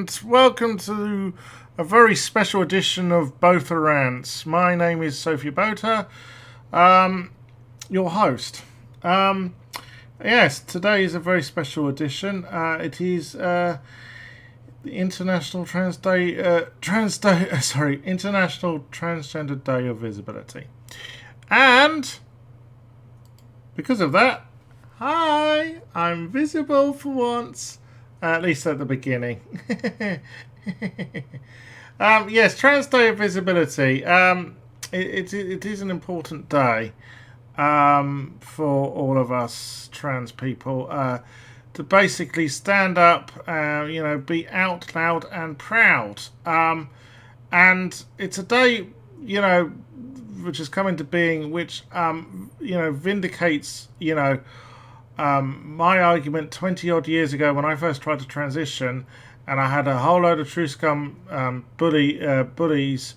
and welcome to a very special edition of Botha Rants. My name is Sophia Botha, your host. Yes, today is a very special edition. It is the International International Transgender Day of Visibility, and because of that, hi, I'm visible for once. At least at the beginning. Yes, Trans Day of Visibility. It is an important day for all of us trans people to basically stand up, be out loud and proud. And it's a day, which has come into being, which, vindicates, my argument 20 odd years ago when I first tried to transition, and I had a whole load of true scum bullies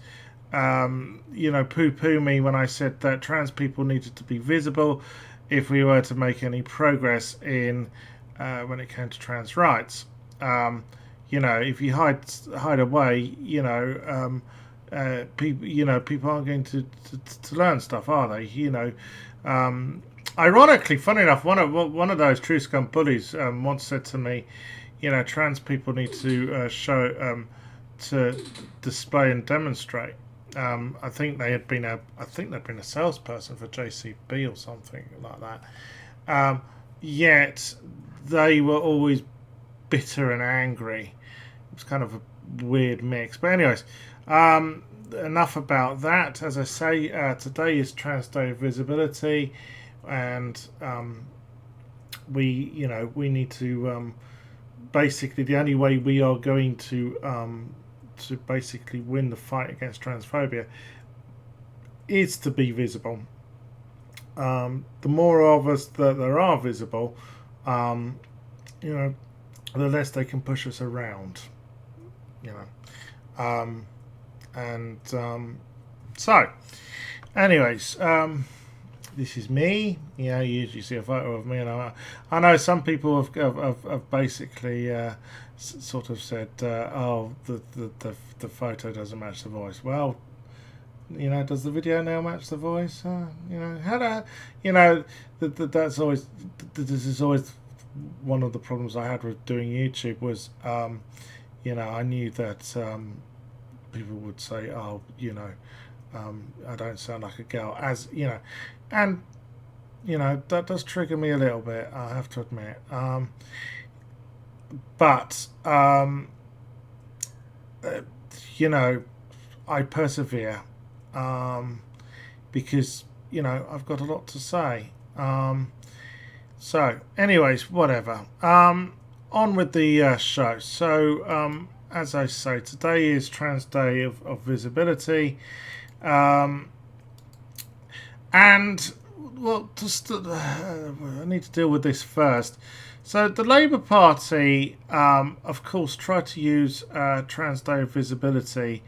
poo-poo me when I said that trans people needed to be visible if we were to make any progress in when it came to trans rights. If you hide away, people aren't going to learn stuff, are they? Ironically, funny enough, one of those true scum bullies once said to me, trans people need to show, to display and demonstrate. I think they'd been a salesperson for JCB or something like that. Yet they were always bitter and angry. It was kind of a weird mix. But anyways, enough about that. As I say, today is Trans Day of Visibility. And we need to basically, the only way we are going to basically win the fight against transphobia is to be visible. The more of us that there are visible, the less they can push us around. So, anyways. This is me. You usually see a photo of me, and I know some people have basically sort of said, "Oh, the photo doesn't match the voice." Well, does the video now match the voice? That's always. This is always one of the problems I had with doing YouTube was, I knew that people would say, "Oh, I don't sound like a girl," and that does trigger me a little bit, I have to admit. But I persevere because I've got a lot to say. So, anyways, whatever. On with the show. So, as I say, today is Trans Day of Visibility. And well, I need to deal with this first. So the Labour Party, of course, tried to use Trans Day of Visibility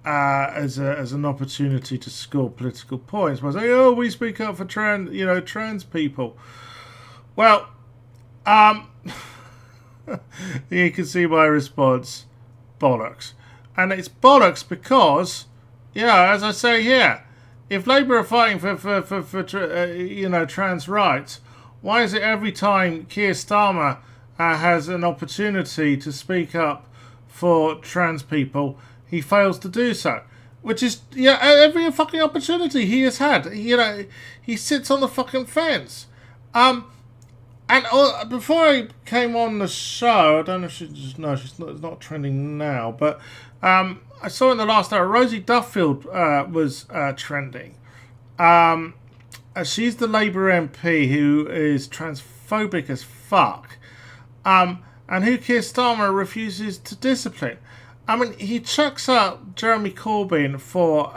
as an opportunity to score political points by saying, "Oh, we speak up for trans people." Well, you can see my response: bollocks, and it's bollocks because. Yeah, as I say here, if Labour are fighting for trans rights, why is it every time Keir Starmer has an opportunity to speak up for trans people, he fails to do so? Which is every fucking opportunity he has had. He sits on the fucking fence. And before I came on the show, I don't know if she's not trending now, but I saw in the last hour Rosie Duffield was trending. She's the Labour MP who is transphobic as fuck, and who Keir Starmer refuses to discipline. I mean, he chucks up Jeremy Corbyn for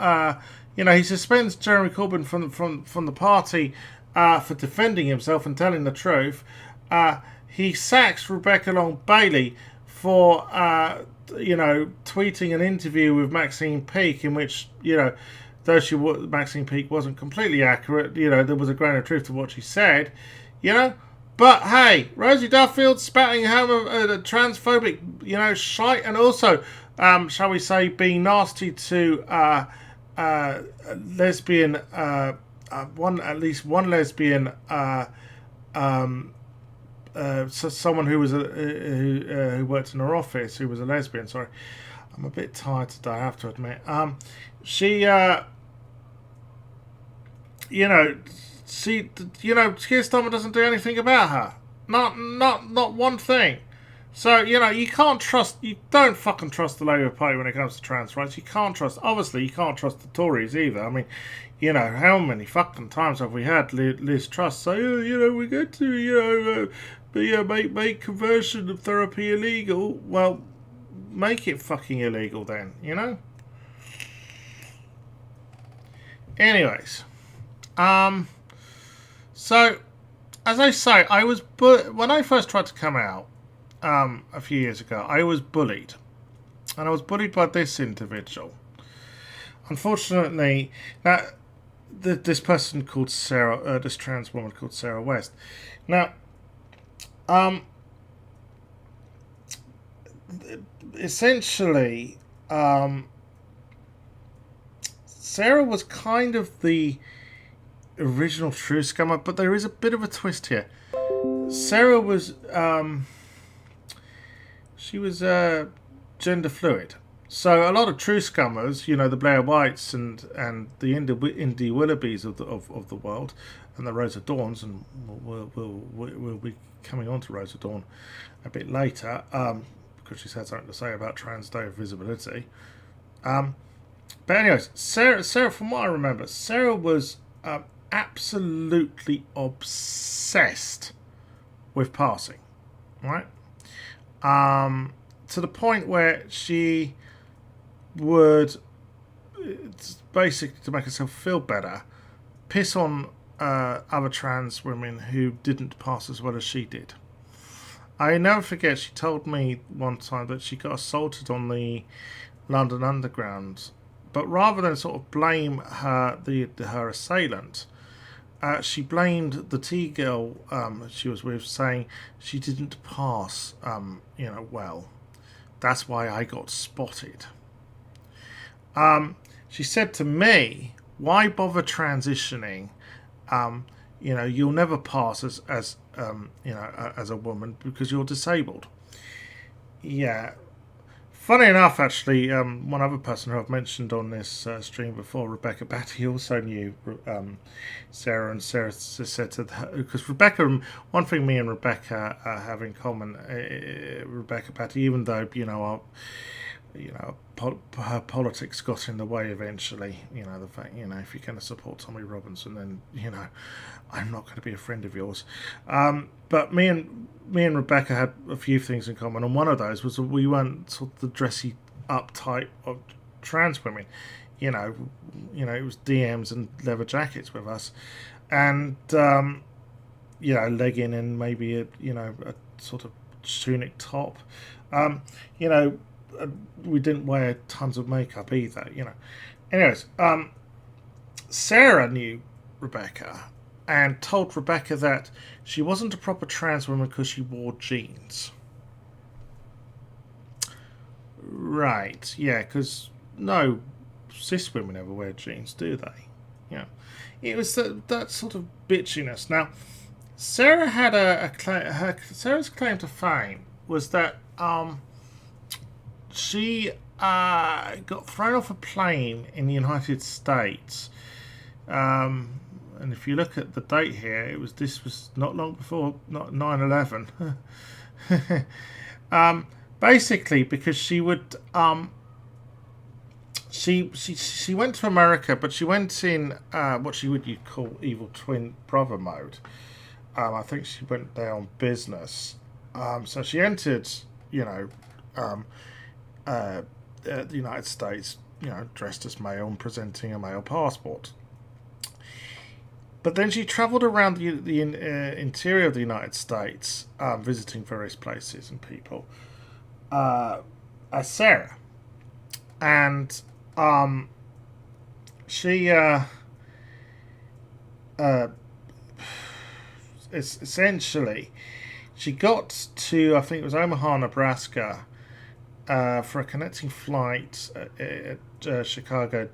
he suspends Jeremy Corbyn from the party for defending himself and telling the truth. He sacks Rebecca Long Bailey for tweeting an interview with Maxine Peake in which though Maxine Peake wasn't completely accurate, there was a grain of truth to what she said. But hey, Rosie Duffield spouting transphobic, shite, and also, shall we say, being nasty to lesbian, at least one lesbian, so someone who was who worked in her office, who was a lesbian. Sorry, I'm a bit tired today, I have to admit. She, Keir Starmer doesn't do anything about her. Not one thing. So, you don't fucking trust the Labour Party when it comes to trans rights. Obviously, you can't trust the Tories either. I mean, how many fucking times have we had Liz Truss say, we're going to, make conversion of therapy illegal. Well, make it fucking illegal then, Anyways, so, as I say, when I first tried to come out a few years ago, I was bullied. And I was bullied by this individual. Unfortunately, this person called Sarah, this trans woman called Sarah West. Now, essentially, Sarah was kind of the original true scummer, but there is a bit of a twist here. Sarah was she was gender fluid, so a lot of true scummers, the Blair Whites and the Indy Willoughbys of the world, and the Rosa Dawns, and we'll be coming on to Rosa Dawn a bit later, because she's had something to say about Trans Day of Visibility. But anyways, Sarah, from what I remember, Sarah was absolutely obsessed with passing, right? To the point where she would, basically, to make herself feel better, piss on other trans women who didn't pass as well as she did. I never forget, she told me one time that she got assaulted on the London Underground, but rather than sort of blame her assailant, she blamed the T-girl she was with, saying she didn't pass, well. That's why I got spotted. She said to me, "Why bother transitioning? You'll never pass as a woman because you're disabled." Yeah. Funny enough, actually, one other person who I've mentioned on this stream before, Rebecca Batty, also knew Sarah, and Sarah said to her, because Rebecca, one thing me and Rebecca have in common, Rebecca Batty, even though, her politics got in the way eventually, the fact, if you're going to support Tommy Robinson, then, I'm not going to be a friend of yours. But me and Rebecca had a few things in common, and one of those was that we weren't sort of the dressy up type of trans women. It was DMs and leather jackets with us, and legging and maybe a sort of tunic top. We didn't wear tons of makeup either. Anyways, Sarah knew Rebecca and told Rebecca that she wasn't a proper trans woman because she wore jeans. Right, yeah, because no cis women ever wear jeans, do they? It was that sort of bitchiness. Now, Sarah had Sarah's claim to fame was that she got thrown off a plane in the United States. And if you look at the date here, this was not long before 9/11. Basically, because she would she went to America, but she went in what you'd call evil twin brother mode. I think she went there on business. So she entered, the United States, dressed as male and presenting a male passport. But then she travelled around the interior of the United States, visiting various places and people, as Sarah. And she essentially, she got to, I think it was Omaha, Nebraska, for a connecting flight at Chicago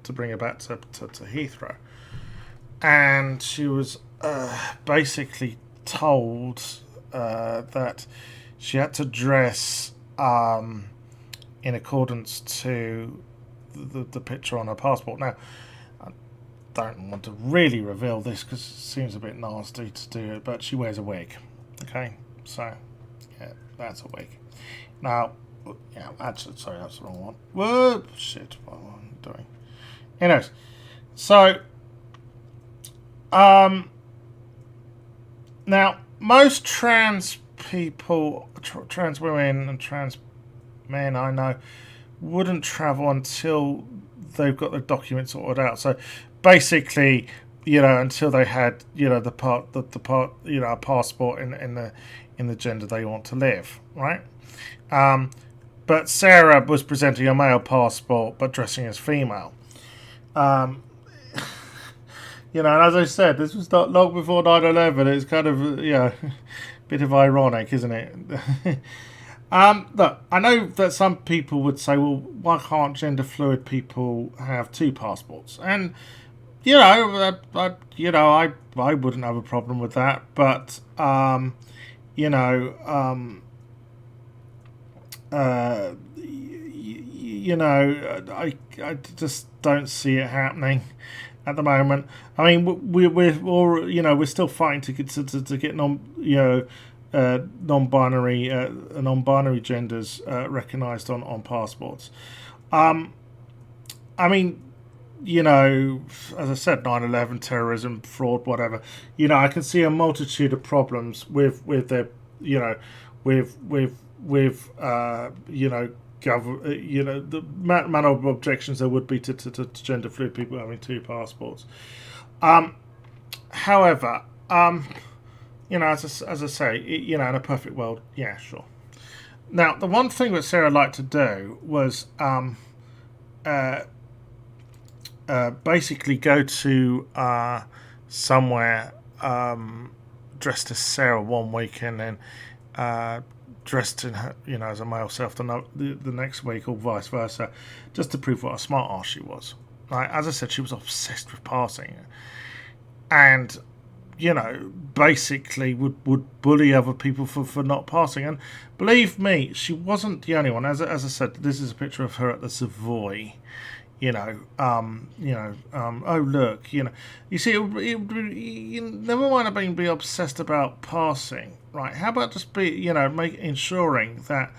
to bring her back to Heathrow. And she was basically told that she had to dress in accordance to the picture on her passport. Now, I don't want to really reveal this because it seems a bit nasty to do it, but she wears a wig. Okay, so yeah, that's a wig. Now, yeah, actually, sorry, that's the wrong one. Whoa, shit, what am I doing? Anyways, so now most trans people, trans women and trans men I know, wouldn't travel until they've got their documents sorted out. So basically, until they had, the part, a passport in the gender they want to live, right? But Sarah was presenting a male passport but dressing as female. And as I said, this was not long before 9/11. It's kind of, a bit of ironic, isn't it? Look, I know that some people would say, well, why can't gender fluid people have two passports? And, I wouldn't have a problem with that. But, I just don't see it happening at the moment. I mean, we're still fighting to get non-binary genders recognised on passports. I mean, as I said, 9/11, terrorism, fraud, whatever. I can see a multitude of problems with their, the amount of objections there would be to gender fluid people having two passports. However, as I say, in a perfect world, yeah, sure. Now, the one thing that Sarah liked to do was basically go to somewhere dressed as Sarah one week and then dressed in her, as a male self the next week, or vice versa, just to prove what a smart ass she was. Right? As I said, she was obsessed with passing, and basically would bully other people for not passing. And believe me, she wasn't the only one. As I said, this is a picture of her at the Savoy. Oh look, you see, never mind about being obsessed about passing, right? How about just be, ensuring that,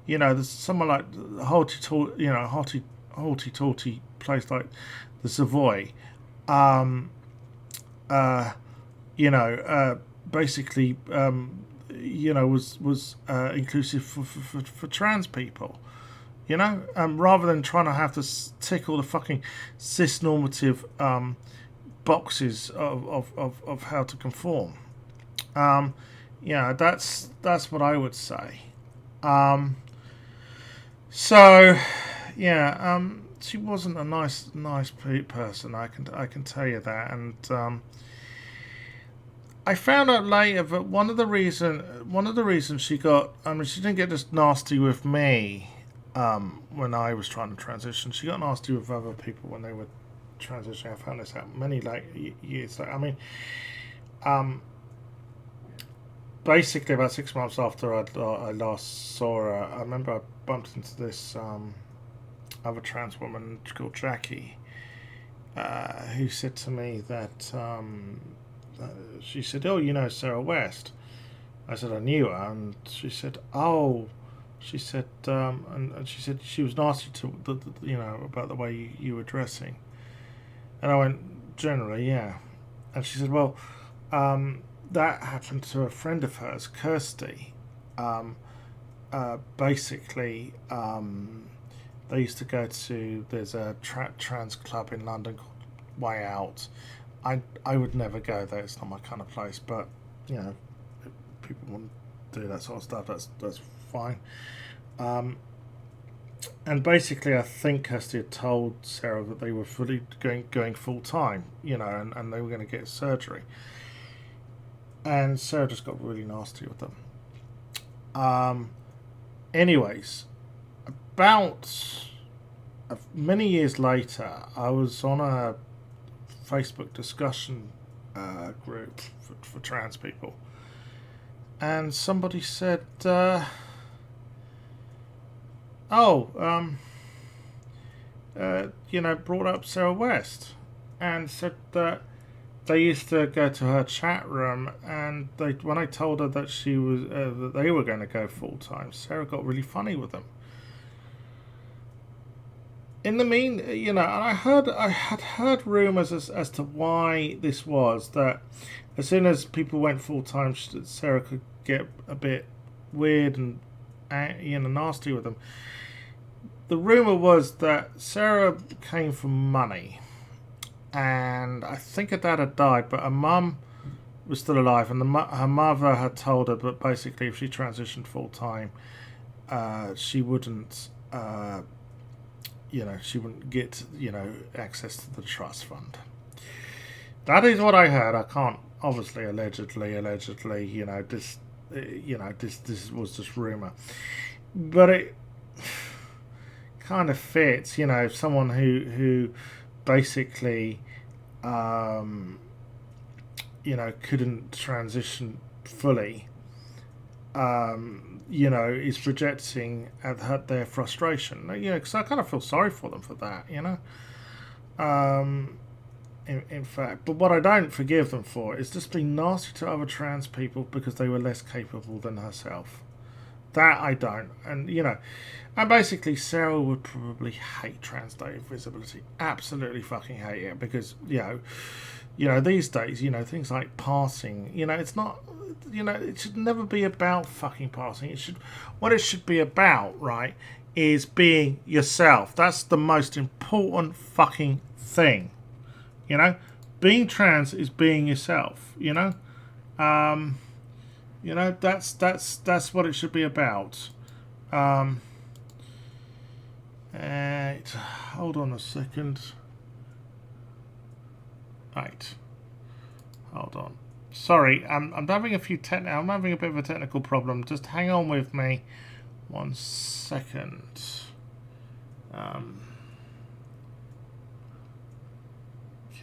there's someone like haughty-taughty place like the Savoy, basically, was inclusive for trans people. Rather than trying to have to tick all the fucking cis-normative boxes of how to conform. That's what I would say. She wasn't a nice person. I can tell you that, and I found out later that one of the reasons she got, she didn't get this nasty with me. When I was trying to transition, she got nasty with other people when they were transitioning. I found this out many years later. Basically about 6 months after I last saw her, I remember I bumped into this other trans woman called Jackie, who said to me that she said, "Oh, Sarah West." I said I knew her, and she said, "Oh." She said, and she said she was nasty to about the way you were dressing, and I went, generally, yeah. And she said, well, that happened to a friend of hers, Kirsty. Basically, they used to go to, there's a trans club in London called Way Out. I would never go there. It's not my kind of place, but if people want to do that sort of stuff, that's fine. And basically, I think Kirsty had told Sarah that they were fully going full time, and they were going to get surgery. and Sarah just got really nasty with them. Anyways, about many years later, I was on a Facebook discussion group for trans people, and somebody said, brought up Sarah West, and said that they used to go to her chat room, and when I told her that she was that they were going to go full time, Sarah got really funny with them. In the and I had heard rumours as to why this was, that as soon as people went full time, Sarah could get a bit weird and nasty with them. The rumour was that Sarah came from money, and I think her dad had died, but her mum was still alive, and her mother had told her that basically if she transitioned full time, she wouldn't, she wouldn't get, access to the trust fund. That is what I heard. I can't, obviously, allegedly, this was just rumour, but it kind of fits, someone who basically, couldn't transition fully, is projecting at their frustration. Because I kind of feel sorry for them for that, In fact, but what I don't forgive them for is just being nasty to other trans people because they were less capable than herself. That I don't. And, and basically Sarah would probably hate Trans Day of Visibility. Absolutely fucking hate it because, these days, things like passing, it's not, it should never be about fucking passing. What it should be about, right, is being yourself. That's the most important fucking thing. Being trans is being yourself, that's what it should be about. Hold on a second. Right. Hold on. Sorry, I'm having I'm having a bit of a technical problem. Just hang on with me 1 second.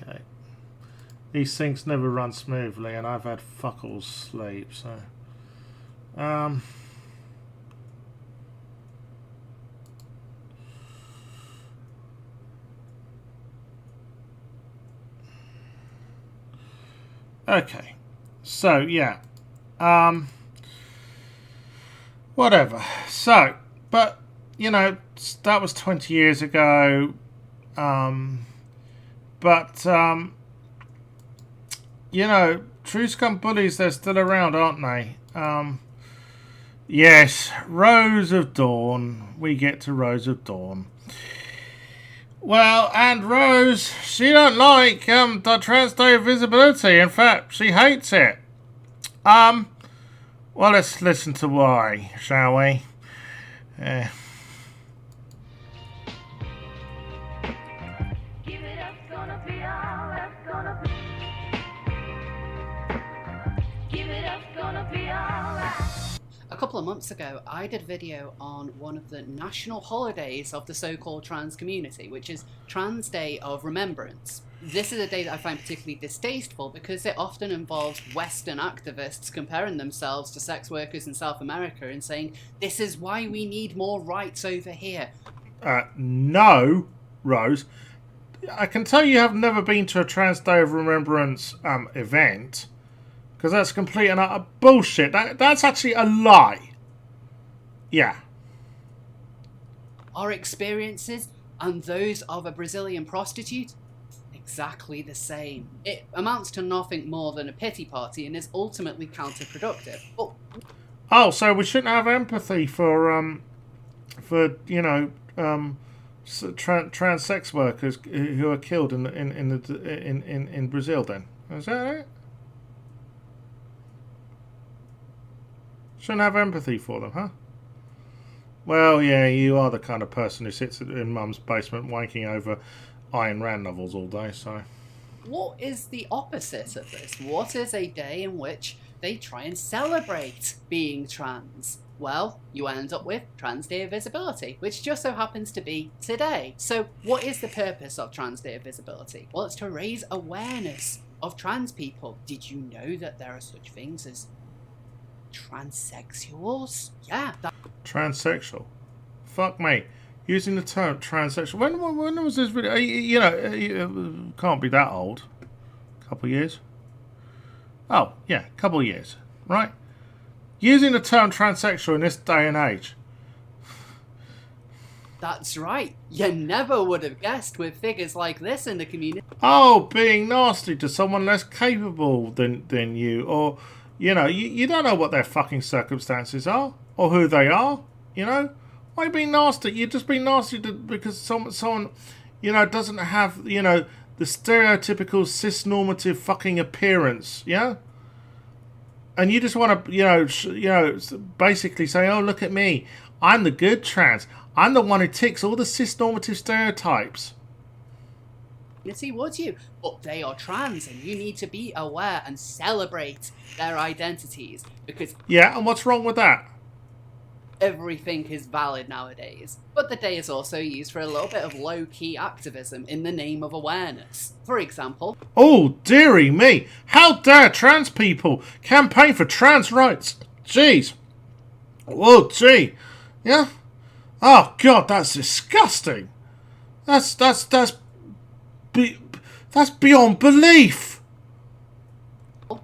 Okay. These things never run smoothly, and I've had fuck all sleep, so. Okay. So, yeah. Whatever. So, but, that was 20 years ago. True scum bullies, they're still around, aren't they? Yes, Rose of Dawn. We get to Rose of Dawn. Well, and Rose, she don't like the Trans Day of Visibility. In fact, she hates it. Well, let's listen to why, shall we? A couple of months ago, I did a video on one of the national holidays of the so-called trans community, which is Trans Day of Remembrance. This is a day that I find particularly distasteful because it often involves Western activists comparing themselves to sex workers in South America and saying, this is why we need more rights over here. No, Rose. I can tell you have never been to a Trans Day of Remembrance event. Because that's complete and utter bullshit. That's actually a lie. Yeah. Our experiences and those of a Brazilian prostitute? Exactly the same. It amounts to nothing more than a pity party and is ultimately counterproductive. But... Oh, so we shouldn't have empathy for trans sex workers who are killed in Brazil then? Is that it? Shouldn't have empathy for them, huh? Well, yeah, you are the kind of person who sits in mum's basement wanking over Ayn Rand novels all day, so... What is the opposite of this? What is a day in which they try and celebrate being trans. Well, you end up with Trans Day of Visibility, which just so happens to be today. So what is the purpose of Trans Day of Visibility? Well, it's to raise awareness of trans people. Did you know that there are such things as transsexuals? Yeah. Transsexual? Fuck me. Using the term transsexual. When was this video? It can't be that old. Couple of years? Oh, yeah, couple of years. Right? Using the term transsexual in this day and age. That's right. You never would have guessed with figures like this in the community. Oh, being nasty to someone less capable than you. Or, you don't know what their fucking circumstances are. Or who they are. Why being nasty? You're just being nasty because someone, doesn't have, the stereotypical cis-normative fucking appearance. Yeah? And you just want to, basically say, oh, look at me. I'm the good trans. I'm the one who ticks all the cis-normative stereotypes. Would you? But they are trans, and you need to be aware and celebrate their identities. Because yeah, and what's wrong with that? Everything is valid nowadays. But the day is also used for a little bit of low-key activism in the name of awareness. For example... Oh, dearie me! How dare trans people campaign for trans rights? Jeez. Oh, gee. Yeah? Oh, God, that's disgusting. That's beyond belief.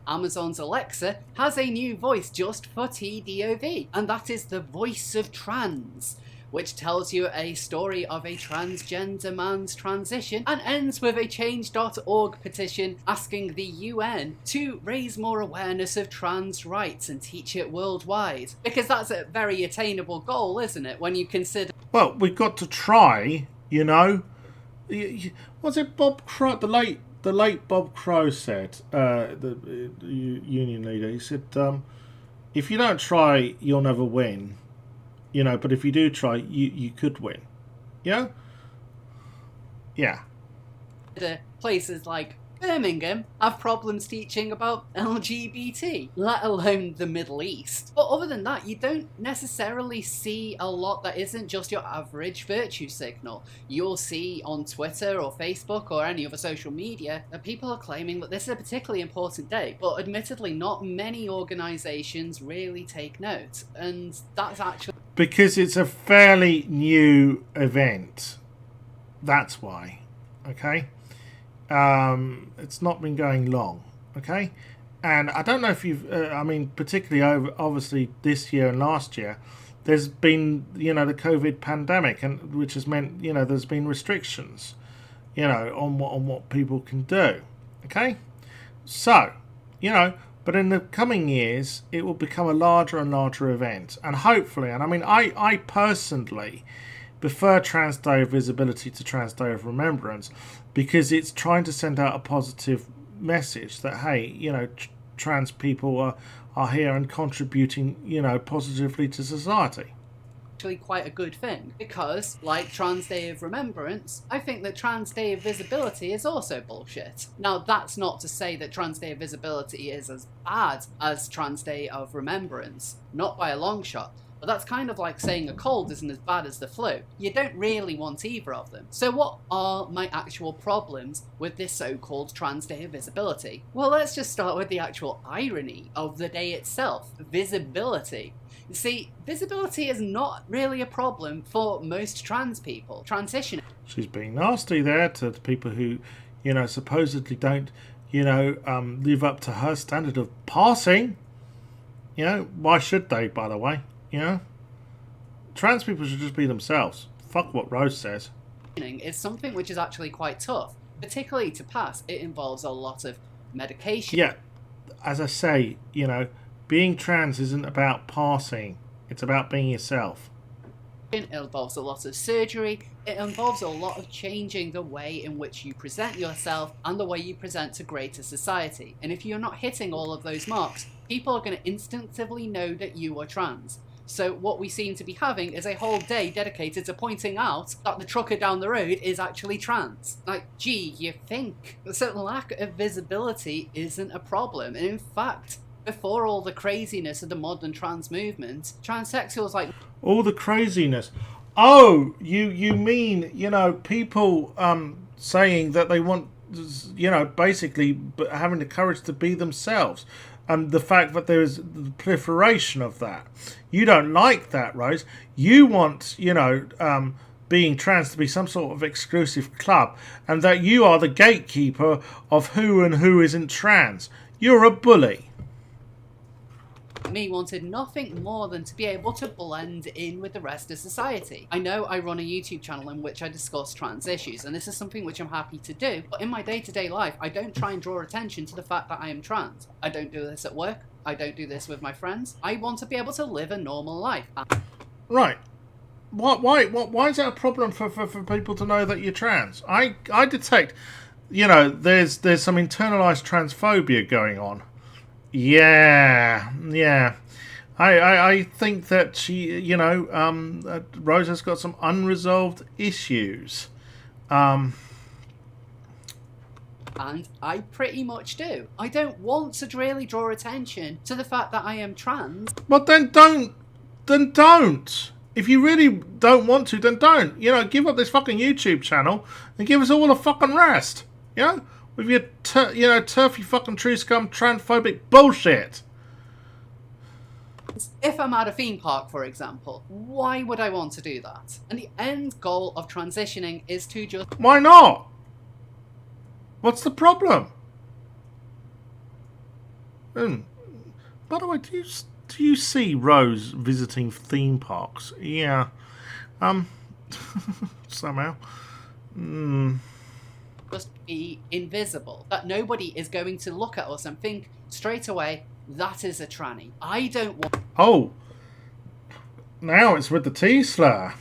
Amazon's Alexa has a new voice just for TDOV, and that is the voice of trans, which tells you a story of a transgender man's transition and ends with a change.org petition asking the UN to raise more awareness of trans rights and teach it worldwide. Because that's a very attainable goal, isn't it, when you consider... Well, we've got to try, Was it Bob Crow, the late Bob Crow said, the union leader, he said, if you don't try, you'll never win. But if you do try, you could win. Yeah? Yeah. Places like Birmingham have problems teaching about LGBT, let alone the Middle East. But other than that, you don't necessarily see a lot that isn't just your average virtue signal. You'll see on Twitter or Facebook or any other social media that people are claiming that this is a particularly important day, but admittedly not many organisations really take note, and that's actually... Because it's a fairly new event. That's why. Okay? It's not been going long, okay? And I don't know if you've, particularly obviously this year and last year, there's been, the COVID pandemic, and which has meant, there's been restrictions, on what people can do, okay? So, but in the coming years, it will become a larger and larger event, and hopefully, and I personally prefer Trans Day of Visibility to Trans Day of Remembrance, because it's trying to send out a positive message that, hey, trans people are here and contributing, positively to society. Actually quite a good thing, because, like Trans Day of Remembrance, I think that Trans Day of Visibility is also bullshit. Now, that's not to say that Trans Day of Visibility is as bad as Trans Day of Remembrance, not by a long shot. But that's kind of like saying a cold isn't as bad as the flu. You don't really want either of them. So what are my actual problems with this so-called Trans Day of Visibility? Well, let's just start with the actual irony of the day itself. Visibility. You see, visibility is not really a problem for most trans people. Transitioning. She's being nasty there to the people who, supposedly don't, live up to her standard of passing. Why should they, by the way? Trans people should just be themselves. Fuck what Rose says. Is something which is actually quite tough. Particularly to pass, it involves a lot of medication. Yeah, as I say, being trans isn't about passing. It's about being yourself. It involves a lot of surgery. It involves a lot of changing the way in which you present yourself and the way you present to greater society. And if you're not hitting all of those marks, people are going to instinctively know that you are trans. So what we seem to be having is a whole day dedicated to pointing out that the trucker down the road is actually trans. Like, gee, you think? So lack of visibility isn't a problem. And in fact, before all the craziness of the modern trans movement, transsexuals like All the craziness. Oh, you mean, people saying that they want, basically having the courage to be themselves. And the fact that there is the proliferation of that. You don't like that, Rose. You want, being trans to be some sort of exclusive club, and that you are the gatekeeper of who and who isn't trans. You're a bully. me wanted nothing more than to be able to blend in with the rest of society. I know I run a YouTube channel in which I discuss trans issues, and this is something which I'm happy to do, but in my day-to-day life, I don't try and draw attention to the fact that I am trans. I don't do this at work. I don't do this with my friends. I want to be able to live a normal life. Right. Why is that a problem for people to know that you're trans? I detect, there's some internalized transphobia going on. Yeah. I think that she, Rose has got some unresolved issues. And I pretty much do. I don't want to really draw attention to the fact that I am trans. Well, then don't. If you really don't want to, then don't. Give up this fucking YouTube channel and give us all a fucking rest. With your, turfy fucking true scum transphobic bullshit. If I'm at a theme park, for example, why would I want to do that? And the end goal of transitioning is to just... Why not? What's the problem? By the way, do you see Rose visiting theme parks? Yeah. Somehow. Just be invisible. That nobody is going to look at us and think straight away, that is a tranny. I don't want... Oh. Now it's with the T-slur.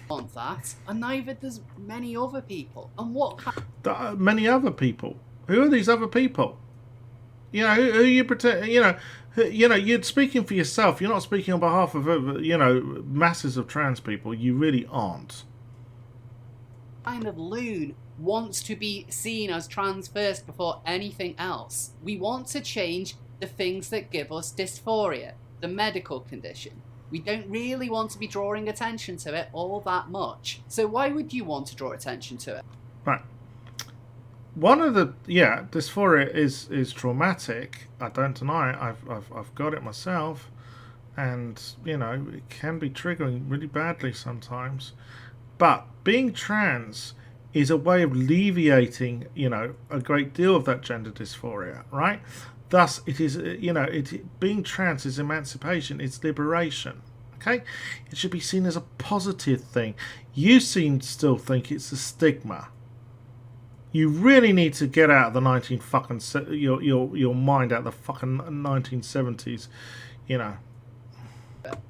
Want that, and neither does many other people. And what many other people? Who are these other people? Who you pretend? You're speaking for yourself. You're not speaking on behalf of masses of trans people. You really aren't. Kind of loon wants to be seen as trans first before anything else. We want to change the things that give us dysphoria, the medical condition. We don't really want to be drawing attention to it all that much. So why would you want to draw attention to it? Right. One of the dysphoria is traumatic. I don't deny it. I've got it myself, and it can be triggering really badly sometimes. But being trans is a way of alleviating a great deal of that gender dysphoria, right? Thus, it is, being trans is emancipation, it's liberation, okay? It should be seen as a positive thing. You seem to still think it's a stigma. You really need to get out of the your mind out of the fucking 1970s,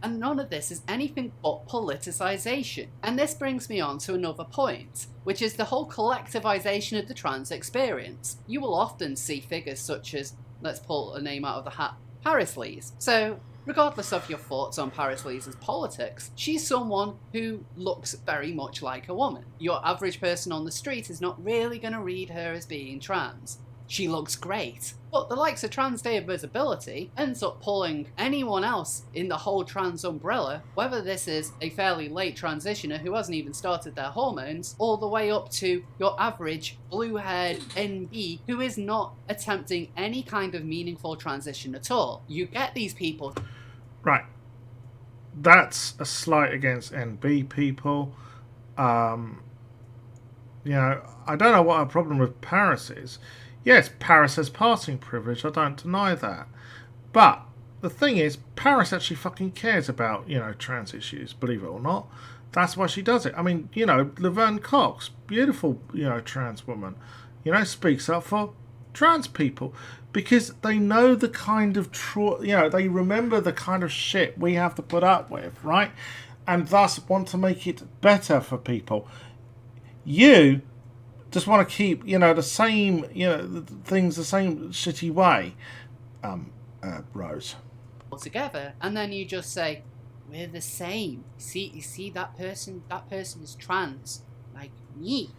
And none of this is anything but politicization. And this brings me on to another point, which is the whole collectivization of the trans experience. You will often see figures such as, let's pull a name out of the hat, Paris Lees. So, regardless of your thoughts on Paris Lees' politics, she's someone who looks very much like a woman. Your average person on the street is not really going to read her as being trans. She looks great. But the likes of Trans Day of Visibility ends up pulling anyone else in the whole trans umbrella, whether this is a fairly late transitioner who hasn't even started their hormones, all the way up to your average blue-haired NB who is not attempting any kind of meaningful transition at all. You get these people... Right. That's a slight against NB people. I don't know what our problem with Paris is. Yes, Paris has passing privilege, I don't deny that. But the thing is, Paris actually fucking cares about, trans issues, believe it or not. That's why she does it. I mean, Laverne Cox, beautiful, trans woman, speaks up for trans people. Because they know the kind of, they remember the kind of shit we have to put up with, right? And thus want to make it better for people. You just want to keep, the same, things the same shitty way, Rose. Together, and then you just say, we're the same. You see that person is trans. Like me,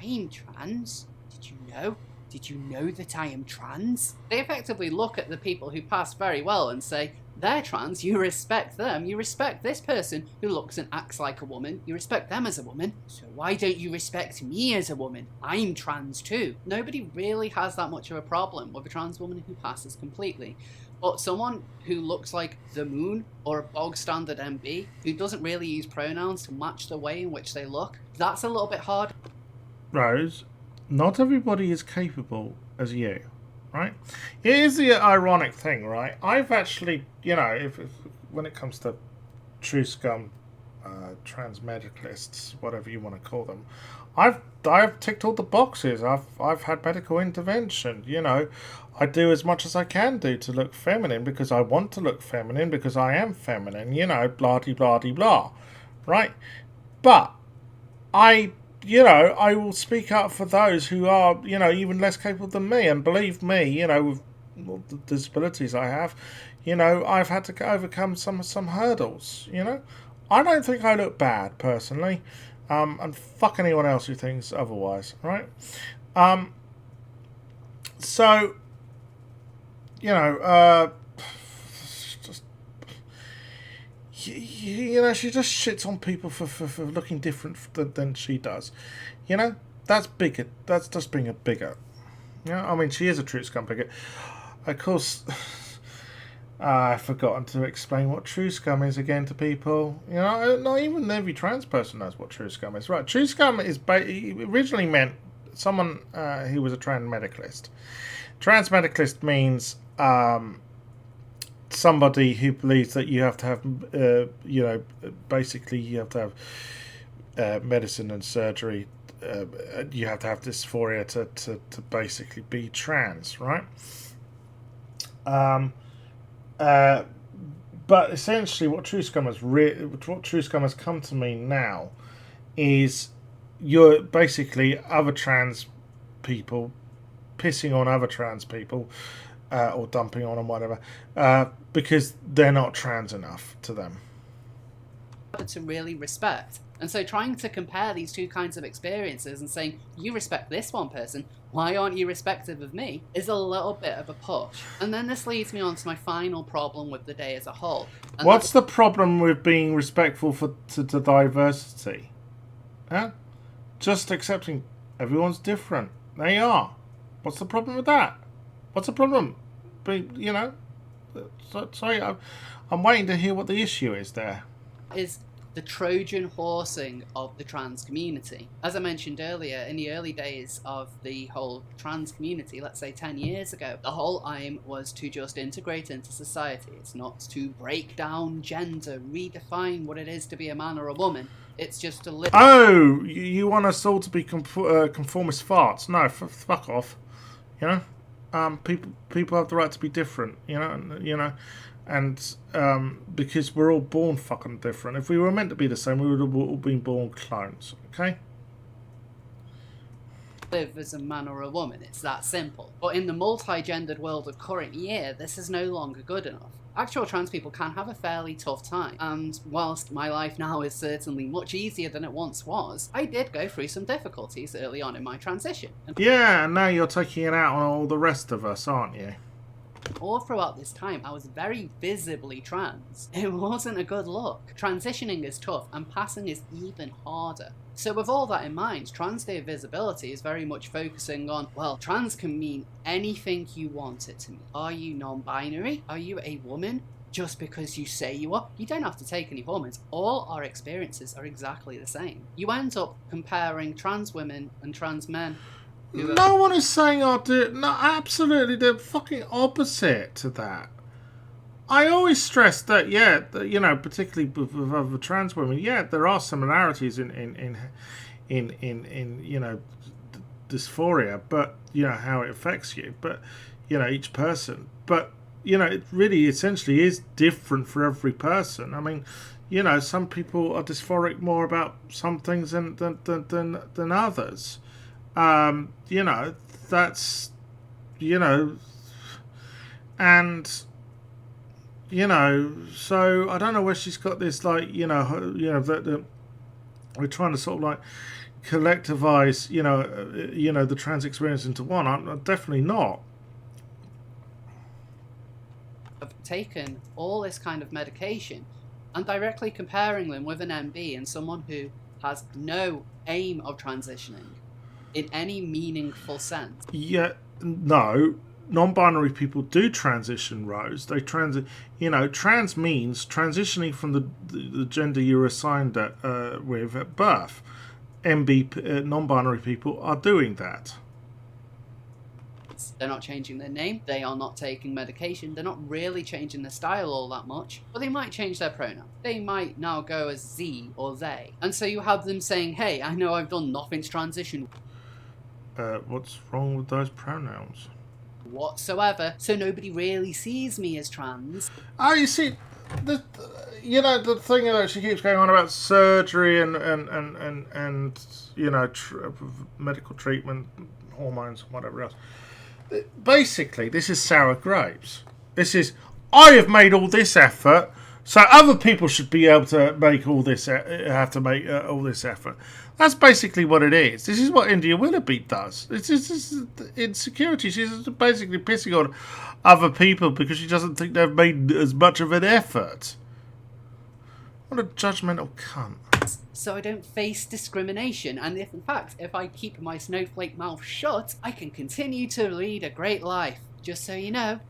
I'm trans. Did you know? Did you know that I am trans? They effectively look at the people who pass very well and say, they're trans, you respect them, you respect this person who looks and acts like a woman, you respect them as a woman, so why don't you respect me as a woman? I'm trans too. Nobody really has that much of a problem with a trans woman who passes completely. But someone who looks like the moon or a bog standard MB, who doesn't really use pronouns to match the way in which they look, that's a little bit hard. Rose, not everybody is capable as you, right? It is the ironic thing, right? I've actually, if when it comes to true scum, trans medicalists, whatever you want to call them, I've ticked all the boxes. I've had medical intervention. I do as much as I can do to look feminine because I want to look feminine because I am feminine. Blah de blah de blah, right? But I will speak up for those who are, even less capable than me. And believe me, with all the disabilities I have, I've had to overcome some hurdles. I don't think I look bad personally, and fuck anyone else who thinks otherwise, right? So, just. She just shits on people for looking different than she does. That's bigger. That's just being a bigot. I mean, she is a true scum bigot. Of course, I've forgotten to explain what true scum is again to people. Not even every trans person knows what true scum is. Right, true scum is originally meant someone who was a trans medicalist. Trans medicalist means somebody who believes that you have to have, basically you have to have medicine and surgery. You have to have dysphoria to basically be trans, right? But essentially, what true scum has come to mean now is you're basically other trans people pissing on other trans people. Or dumping on them, whatever, because they're not trans enough to them. To really respect. And so trying to compare these two kinds of experiences and saying, you respect this one person, why aren't you respective of me, is a little bit of a push. And then this leads me on to my final problem with the day as a whole. And what's the problem with being respectful to diversity? Huh? Just accepting everyone's different. They are. What's the problem with that? What's the problem? But, sorry, I'm waiting to hear what the issue is there. Is the Trojan horsing of the trans community. As I mentioned earlier, in the early days of the whole trans community, let's say 10 years ago, the whole aim was to just integrate into society. It's not to break down gender, redefine what it is to be a man or a woman. It's just to live. Oh, you want us all to be conformist farts? No, fuck off. People have the right to be different, and because we're all born fucking different. If we were meant to be the same, we would have all been born clones, okay? Live as a man or a woman, it's that simple. But in the multi-gendered world of current year, this is no longer good enough. Actual trans people can have a fairly tough time, and whilst my life now is certainly much easier than it once was, I did go through some difficulties early on in my transition. Yeah, and now you're taking it out on all the rest of us, aren't you? All throughout this time, I was very visibly trans. It wasn't a good look. Transitioning is tough, and passing is even harder. So with all that in mind, Trans Day of Visibility is very much focusing on, well, trans can mean anything you want it to mean. Are you non-binary? Are you a woman? Just because you say you are? You don't have to take any hormones. All our experiences are exactly the same. You end up comparing trans women and trans men. No one is saying I'll do it. No, absolutely, the fucking opposite to that. I always stress that, particularly with other trans women, there are similarities in dysphoria, but how it affects you, but each person, but it really essentially is different for every person. I mean, some people are dysphoric more about some things than others. That's and. So I don't know where she's got this, that we're trying to sort of collectivize, the trans experience into one. I'm definitely not. Have taken all this kind of medication and directly comparing them with an MB and someone who has no aim of transitioning in any meaningful sense. Yeah, no. Non-binary people do transition, Rose. They trans means transitioning from the gender you were assigned with at birth. Non-binary people are doing that. They're not changing their name, they are not taking medication, they're not really changing their style all that much, but they might change their pronoun. They might now go as Z or they. And so you have them saying, hey, I know I've done nothing to transition. What's wrong with those pronouns? Whatsoever, so nobody really sees me as trans. Oh, you see, the thing that she keeps going on about surgery and medical treatment, hormones, whatever else. Basically, this is sour grapes. This is, I have made all this effort, so other people should be able to make all this. Have to make all this effort. That's basically what it is. This is what India Willoughby does. It's just insecurity. She's basically pissing on other people because she doesn't think they've made as much of an effort. What a judgmental cunt. So I don't face discrimination, and if I keep my snowflake mouth shut, I can continue to lead a great life. Just so you know,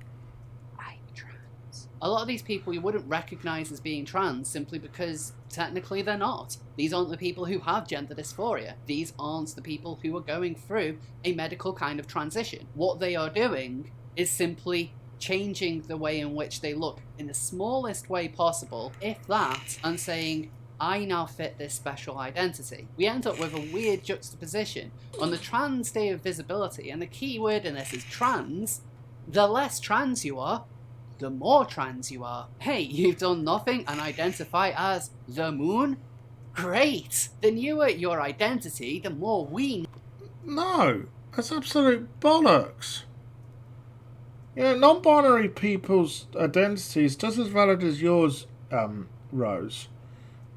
I'm trans. A lot of these people you wouldn't recognise as being trans simply because technically they're not. These aren't the people who have gender dysphoria. These aren't the people who are going through a medical kind of transition. What they are doing is simply changing the way in which they look in the smallest way possible, if that, and saying, I now fit this special identity. We end up with a weird juxtaposition. On the Trans Day of Visibility, and the key word in this is trans, the less trans you are, the more trans you are. Hey, you've done nothing and identify as the moon? Great! The newer your identity, the more we... No, that's absolute bollocks. Non-binary people's identity is just as valid as yours, Rose.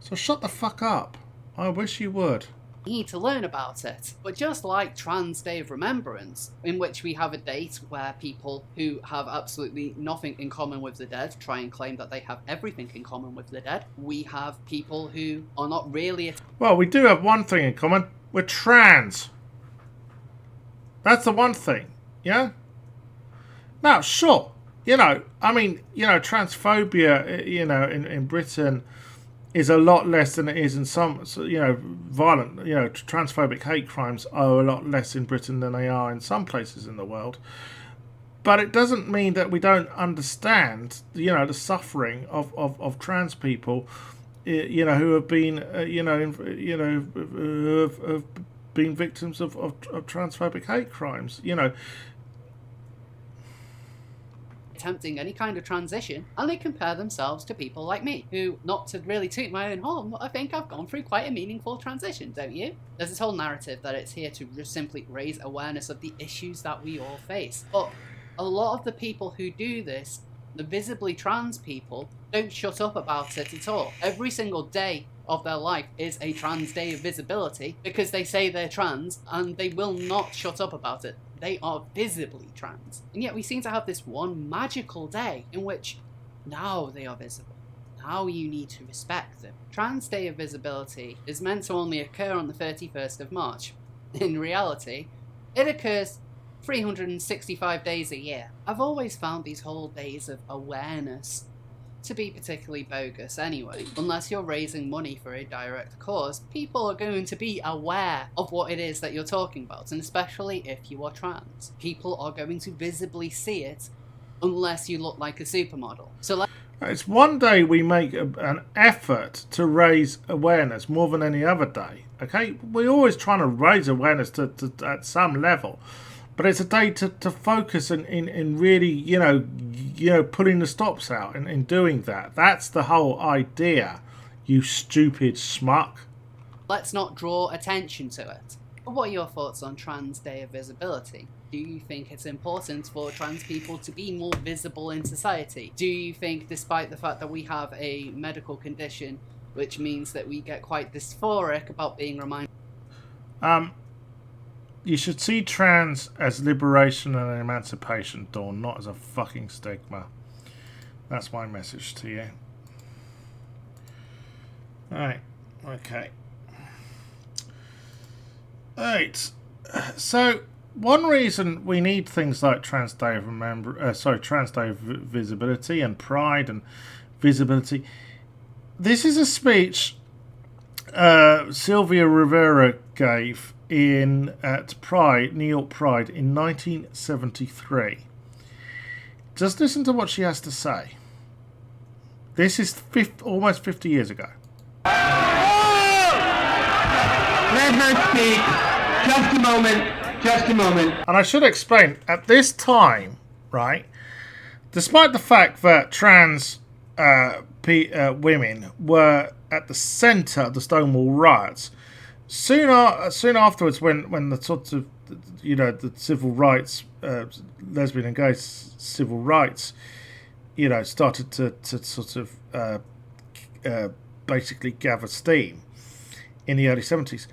So shut the fuck up. I wish you would. Need to learn about it. But just like Trans Day of Remembrance, in which we have a date where people who have absolutely nothing in common with the dead try and claim that they have everything in common with the dead, we have people who are not really... Well, we do have one thing in common. We're trans. That's the one thing, yeah? Now, sure, transphobia, in Britain is a lot less than it is in some, violent, transphobic hate crimes are a lot less in Britain than they are in some places in the world. But it doesn't mean that we don't understand, the suffering of trans people, who have been, who have been victims of transphobic hate crimes, attempting any kind of transition, and they compare themselves to people like me, who, not to really toot my own horn, but I think I've gone through quite a meaningful transition, don't you? There's this whole narrative that it's here to just simply raise awareness of the issues that we all face. But a lot of the people who do this, the visibly trans people, don't shut up about it at all. Every single day of their life is a Trans Day of Visibility because they say they're trans and they will not shut up about it. They are visibly trans. And yet we seem to have this one magical day in which now they are visible. Now you need to respect them. Trans Day of Visibility is meant to only occur on the 31st of March. In reality, it occurs 365 days a year. I've always found these whole days of awareness to be particularly bogus anyway. Unless you're raising money for a direct cause, people are going to be aware of what it is that you're talking about, and especially if you are trans. People are going to visibly see it unless you look like a supermodel. So it's one day we make an effort to raise awareness more than any other day, okay? We're always trying to raise awareness to at some level. But it's a day to focus in really, putting the stops out and doing that. That's the whole idea, you stupid schmuck. Let's not draw attention to it. What are your thoughts on Trans Day of Visibility? Do you think it's important for trans people to be more visible in society? Do you think, despite the fact that we have a medical condition, which means that we get quite dysphoric about being reminded... You should see trans as liberation and emancipation, Dawn, not as a fucking stigma. That's my message to you. Alright, okay. Alright, so one reason we need things like Trans Day of Visibility and Pride and Visibility. This is a speech Sylvia Rivera gave at Pride, New York Pride in 1973. Just listen to what she has to say. This is almost 50 years ago. Let her speak. Just a moment. Just a moment. And I should explain, at this time, right, despite the fact that trans women were at the centre of the Stonewall riots, soon afterwards, when the sort of, the civil rights, lesbian and gay civil rights, started to sort of basically gather steam in the early 70s,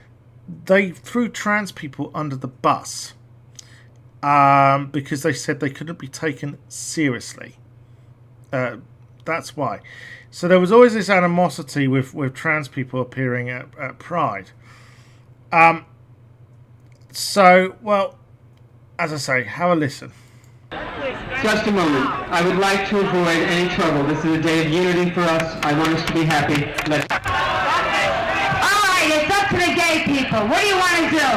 they threw trans people under the bus because they said they couldn't be taken seriously. That's why. So there was always this animosity with trans people appearing at Pride. So, well, as I say, have a listen. Just a moment. I would like to avoid any trouble. This is a day of unity for us. I want us to be happy. All right, it's up to the gay people. What do you want to do?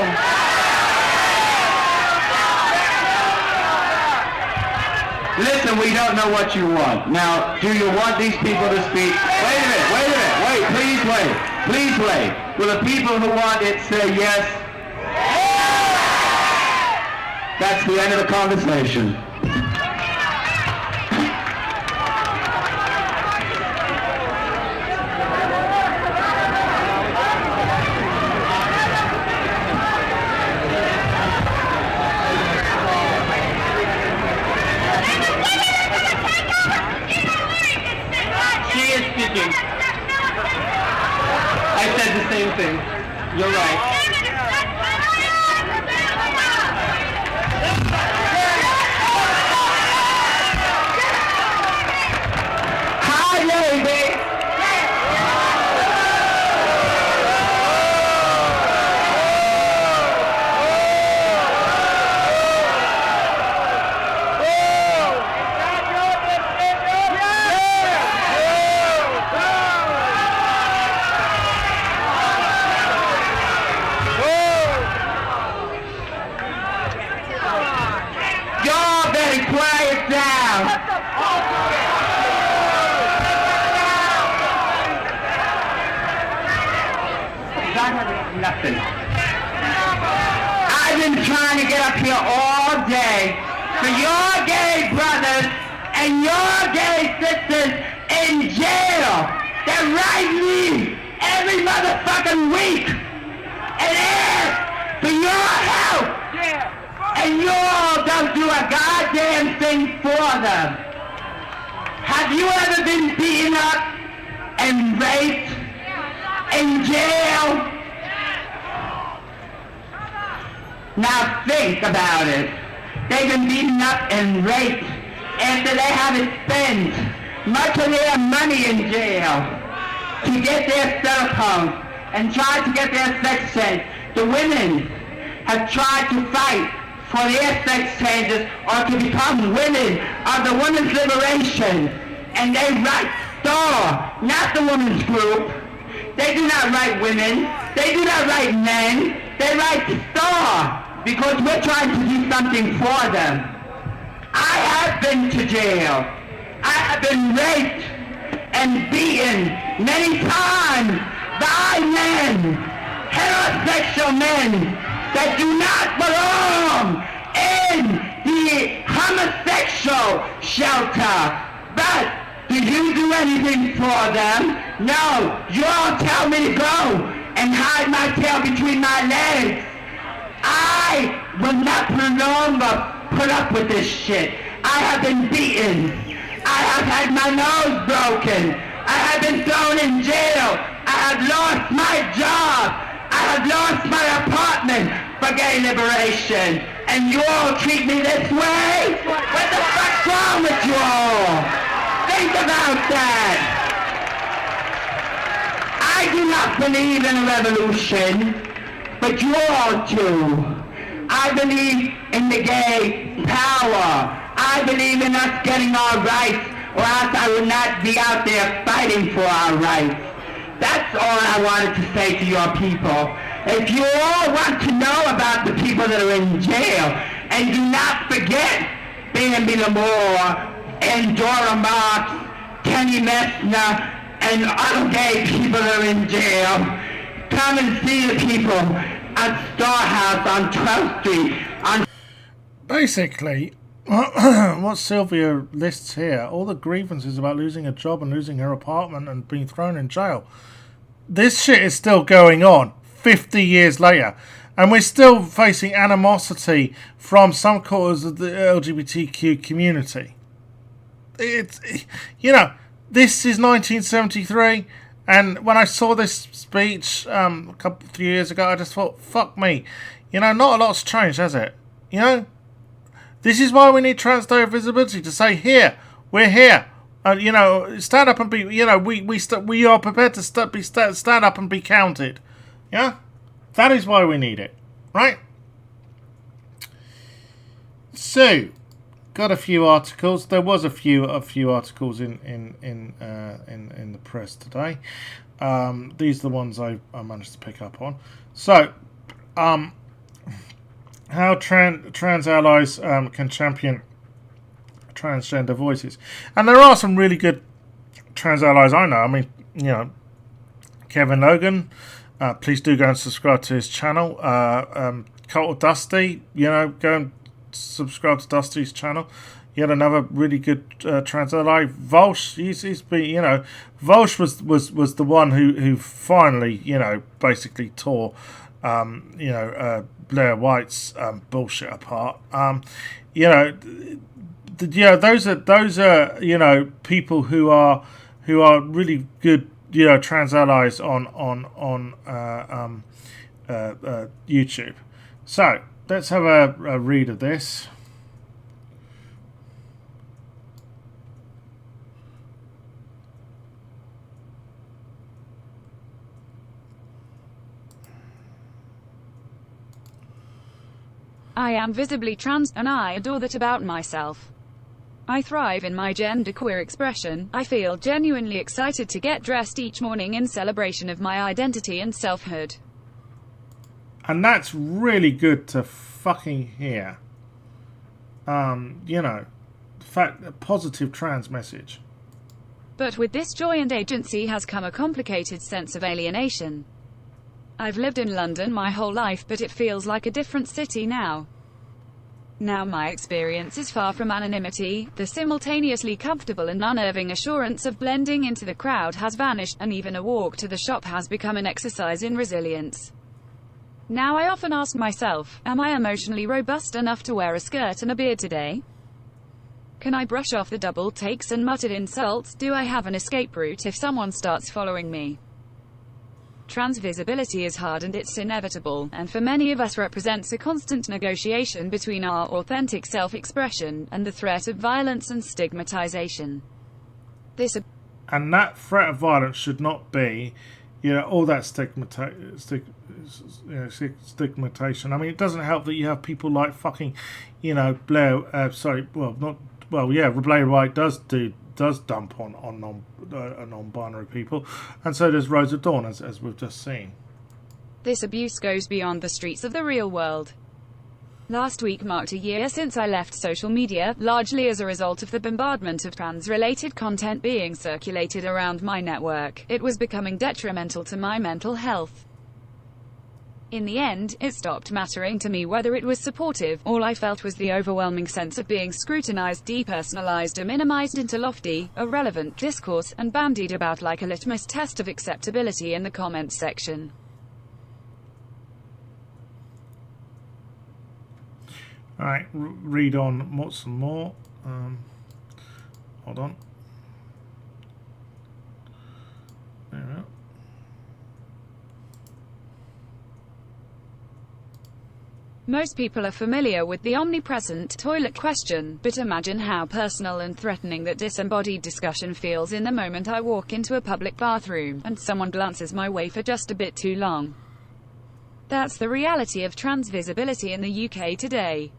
Listen, we don't know what you want. Now, do you want these people to speak? Wait a minute, please wait. Will the people who want it say yes? That's the end of the conversation. I said the same thing. You're right. Hi, lady. Quiet down. Nothing. I've been trying to get up here all day for your gay brothers and your gay sisters in jail that write me every motherfucking week and ask for your help. And you all don't do a goddamn thing for them. Have you ever been beaten up and raped in jail? Now think about it. They've been beaten up and raped after they haven't spent much of their money in jail to get their cell phones and try to get their sex change. The women have tried to fight for their sex changes or to become women of the women's liberation. And they write STAR, not the women's group. They do not write women. They do not write men. They write STAR because we're trying to do something for them. I have been to jail. I have been raped and beaten many times by men, heterosexual men, that do not belong in the homosexual shelter. But do you do anything for them? No. You all tell me to go and hide my tail between my legs. I will not longer put up with this shit. I have been beaten. I have had my nose broken. I have been thrown in jail. I have lost my job. I have lost my apartment for gay liberation, and you all treat me this way? What the fuck's wrong with you all? Think about that. I do not believe in a revolution, but you all do. I believe in the gay power. I believe in us getting our rights, or else I would not be out there fighting for our rights. That's all I wanted to say to your people. If you all want to know about the people that are in jail, and do not forget Bambi Lamore and Dora Marks, Kenny Messner, and other gay people that are in jail, come and see the people at Starhouse on 12th Street. Basically, what Sophia lists here, all the grievances about losing a job and losing her apartment and being thrown in jail. This shit is still going on 50 years later. And we're still facing animosity from some quarters of the LGBTQ community. It's, you know, this is 1973. And when I saw this speech a couple of years ago, I just thought, fuck me. You know, not a lot's changed, has it? You know? This is why we need Trans Day of Visibility, to say, here, we're here. You know, stand up and be, you know, we are prepared to stand up and be counted. Yeah? That is why we need it. Right? So, got a few articles. There was a few articles in the press today. These are the ones I managed to pick up on. So, how trans allies can champion transgender voices, and there are some really good trans allies I know. I mean, you know, Kevin Logan. Please do go and subscribe to his channel. Cult of Dusty, you know, go and subscribe to Dusty's channel. Yet another really good trans ally. Volsh, he's been, you know, Volsh was the one who finally, you know, basically tore, you know, Blair White's bullshit apart. You know, those are you know, people who are really good, you know, trans allies on YouTube. So let's have a read of this. I am visibly trans, and I adore that about myself. I thrive in my genderqueer expression. I feel genuinely excited to get dressed each morning in celebration of my identity and selfhood. And that's really good to fucking hear. You know, a positive trans message. But with this joy and agency has come a complicated sense of alienation. I've lived in London my whole life, but it feels like a different city now. Now my experience is far from anonymity. The simultaneously comfortable and unnerving assurance of blending into the crowd has vanished, and even a walk to the shop has become an exercise in resilience. Now I often ask myself, am I emotionally robust enough to wear a skirt and a beard today? Can I brush off the double takes and muttered insults? Do I have an escape route if someone starts following me? Trans visibility is hard and it's inevitable, and for many of us represents a constant negotiation between our authentic self-expression and the threat of violence and stigmatization. And that threat of violence should not be, you know, all that stigmatization. I mean, it doesn't help that you have people like fucking, you know, Blair. Blair White does dump on non-binary people, and so does Rose of Dawn, as we've just seen. This abuse goes beyond the streets of the real world. Last week marked a year since I left social media, largely as a result of the bombardment of trans-related content being circulated around my network. It was becoming detrimental to my mental health. In the end, it stopped mattering to me whether it was supportive. All I felt was the overwhelming sense of being scrutinized, depersonalized, or minimized into lofty, irrelevant discourse, and bandied about like a litmus test of acceptability in the comments section. Alright, read on some more. Hold on. There we go. Most people are familiar with the omnipresent toilet question, but imagine how personal and threatening that disembodied discussion feels in the moment I walk into a public bathroom, and someone glances my way for just a bit too long. That's the reality of trans visibility in the UK today.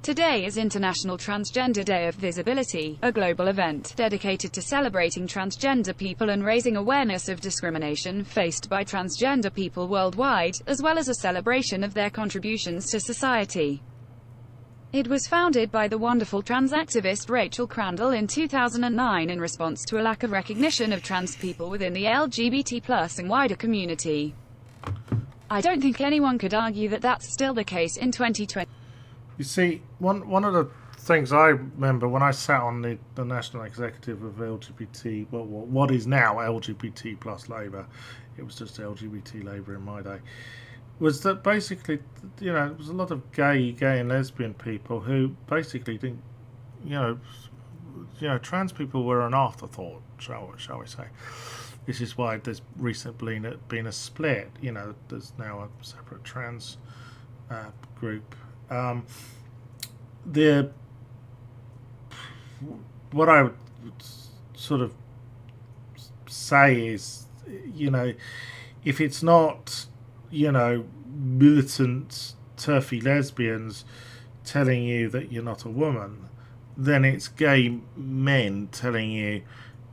Today is International Transgender Day of Visibility, a global event dedicated to celebrating transgender people and raising awareness of discrimination faced by transgender people worldwide, as well as a celebration of their contributions to society. It was founded by the wonderful trans activist Rachel Crandall in 2009 in response to a lack of recognition of trans people within the LGBT+ and wider community. I don't think anyone could argue that that's still the case in 2020. You see, one of the things I remember when I sat on the National Executive of LGBT, what is now LGBT plus Labour, it was just LGBT Labour in my day, was that basically, there was a lot of gay and lesbian people who basically think, trans people were an afterthought, shall we say. This is why there's recently been a split. There's now a separate trans group. What I would sort of say is, if it's not, militant, turfy lesbians telling you that you're not a woman, then it's gay men telling you,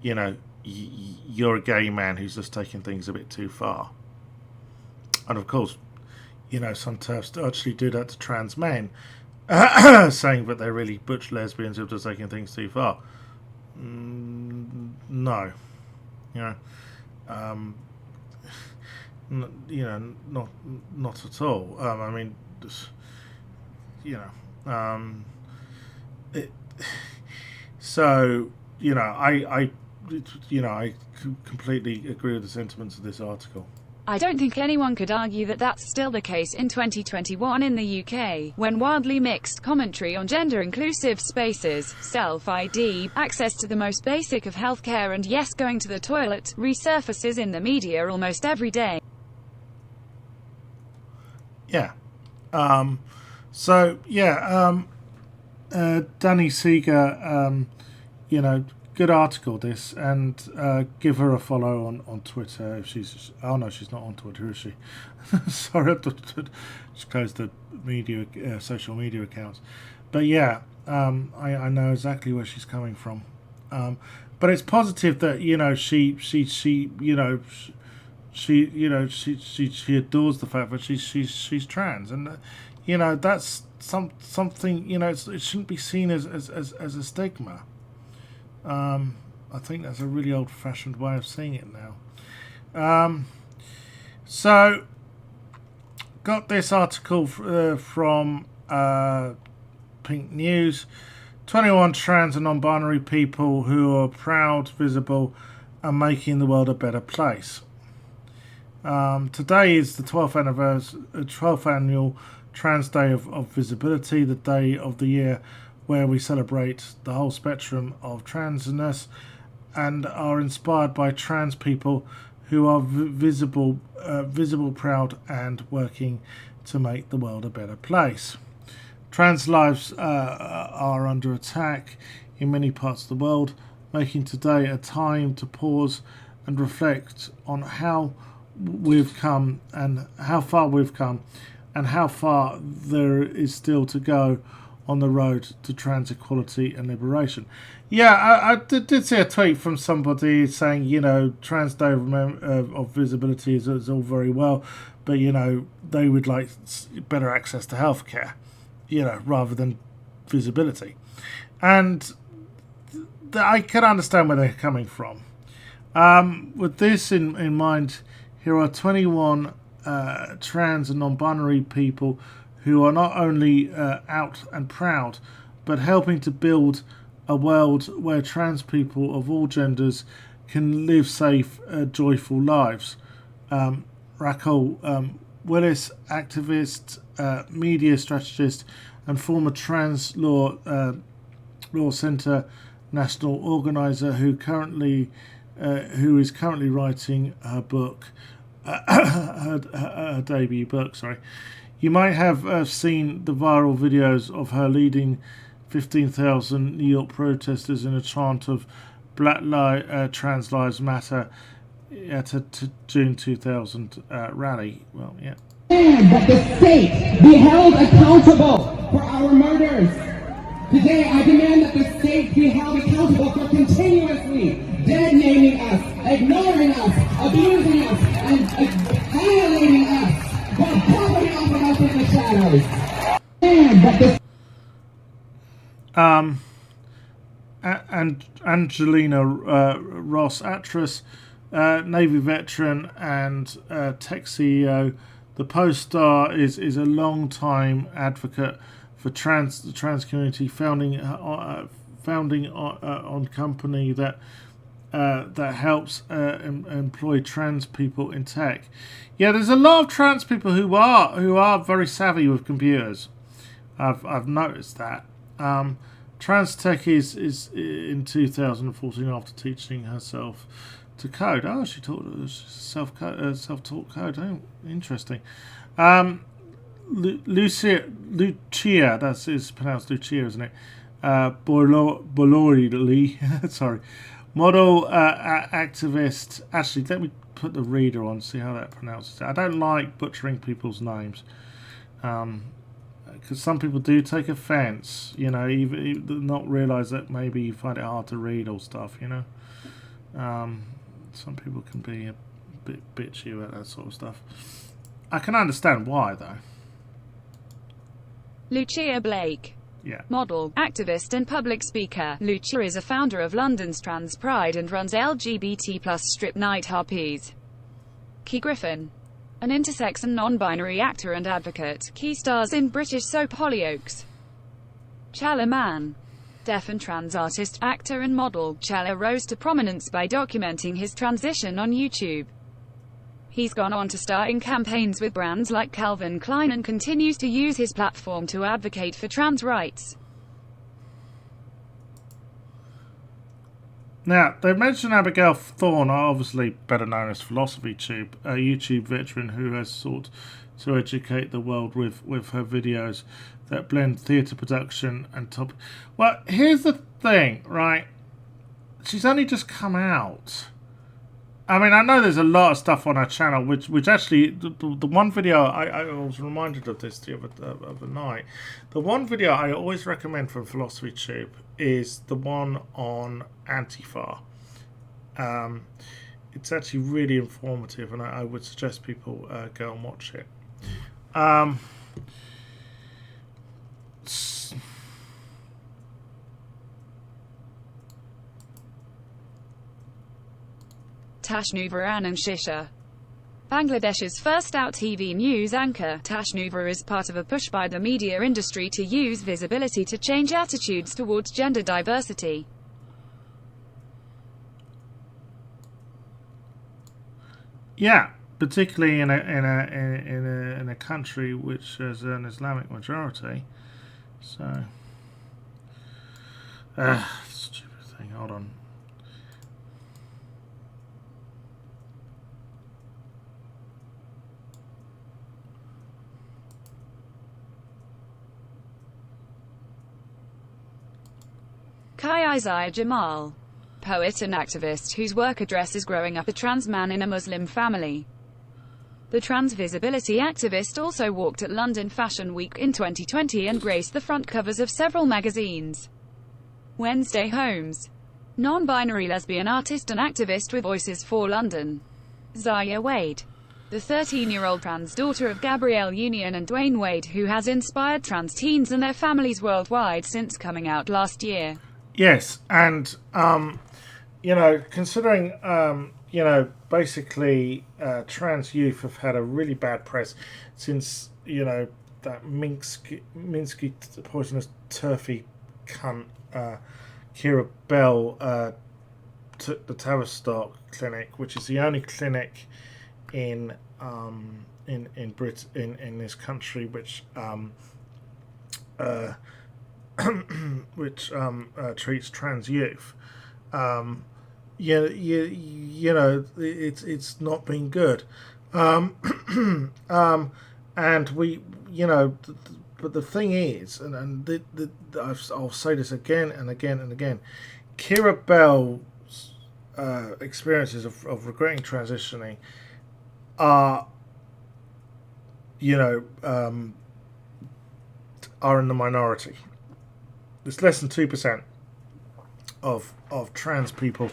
you're a gay man who's just taking things a bit too far. And of course, some TERFs actually do that to trans men, saying that they're really butch lesbians who are just taking things too far. No. Not at all. I completely agree with the sentiments of this article. I don't think anyone could argue that that's still the case in 2021 in the UK, when wildly mixed commentary on gender-inclusive spaces, self-ID, access to the most basic of healthcare and yes, going to the toilet, resurfaces in the media almost every day. Yeah. Danny Seeger, good article this, and give her a follow on Twitter if she's. Oh no, she's not on Twitter, is she? Sorry, I just closed the social media accounts. But yeah, I know exactly where she's coming from. But it's positive that she adores the fact that she's trans, and that's something. It shouldn't be seen as a stigma. I think that's a really old-fashioned way of seeing it now. So, got this article from Pink News. 21 trans and non-binary people who are proud, visible, and making the world a better place. Today is the 12th annual Trans Day of Visibility, the day of the year where we celebrate the whole spectrum of transness and are inspired by trans people who are visible, proud, and working to make the world a better place. Trans lives are under attack in many parts of the world, making today a time to pause and reflect on how we've come and how far we've come and how far there is still to go on the road to trans equality and liberation. Yeah, I did see a tweet from somebody saying, Trans Day of Visibility is all very well, but, they would like better access to healthcare, rather than visibility. And I can understand where they're coming from. With this in mind, here are 21 trans and non-binary people who are not only out and proud, but helping to build a world where trans people of all genders can live safe, joyful lives. Raquel Willis, activist, media strategist, and former Trans Law Centre national organiser, who is currently writing her book, her debut book. You might have seen the viral videos of her leading 15,000 New York protesters in a chant of Trans Lives Matter at a June 2000 rally. Well, yeah. But the state be held accountable for our murders. Today, I demand that the state be held accountable for continuously dead-naming us, ignoring us, abusing us, and violating us, but covering up with us in the shadows. But the and Angelina Ross, actress, Navy veteran, and tech CEO. The Post star is a long-time advocate for the trans community, founding on company that helps employ trans people in tech. Yeah, there's a lot of trans people who are very savvy with computers. I've noticed that. Trans tech is in 2014 after teaching herself to code. Oh, she taught self-taught code. Oh, interesting. Lucia, it's pronounced Lucia, isn't it? Bolori, sorry. Model, activist. Actually, let me put the reader on, see how that pronounces it. I don't like butchering people's names. Because some people do take offence, even not realise that maybe you find it hard to read or stuff, Some people can be a bit bitchy about that sort of stuff. I can understand why, though. Lucia Blake. Yeah. Model, activist and public speaker. Lucia is a founder of London's Trans Pride and runs LGBT+ strip night Harpies. Key Griffin. An intersex and non-binary actor and advocate. Key stars in British soap Hollyoaks. Chala Mann. Deaf and trans artist, actor and model. Chala rose to prominence by documenting his transition on YouTube. He's gone on to star in campaigns with brands like Calvin Klein and continues to use his platform to advocate for trans rights. Now, they've mentioned Abigail Thorne, obviously better known as Philosophy Tube, a YouTube veteran who has sought to educate the world with her videos that blend theatre production and top. Well, here's the thing, right? She's only just come out. I mean, I know there's a lot of stuff on her channel, which actually, the one video, I was reminded of this the other night. The one video I always recommend from Philosophy Tube is the one on Antifa. It's actually really informative, and I would suggest people go and watch it. Tashnu Varan and Shisha. Bangladesh's first out TV news anchor, Tashnu is part of a push by the media industry to use visibility to change attitudes towards gender diversity. Yeah, particularly in a country which has an Islamic majority. So, stupid thing. Hold on. Kai Isaiah Jamal. Poet and activist whose work addresses growing up a trans man in a Muslim family. The trans visibility activist also walked at London Fashion Week in 2020 and graced the front covers of several magazines. Wednesday Holmes. Non-binary lesbian artist and activist with Voices for London. Zaya Wade. The 13-year-old trans daughter of Gabrielle Union and Dwayne Wade, who has inspired trans teens and their families worldwide since coming out last year. Yes, and, considering, basically trans youth have had a really bad press since, that Minsky poisonous turfy cunt, Kira Bell, took the Tavistock clinic, which is the only clinic in this country which treats trans youth. It's not been good. And we, but the thing is, I'll say this again and again and again, Kira Bell's experiences of regretting transitioning are, are in the minority. There's less than 2% of trans people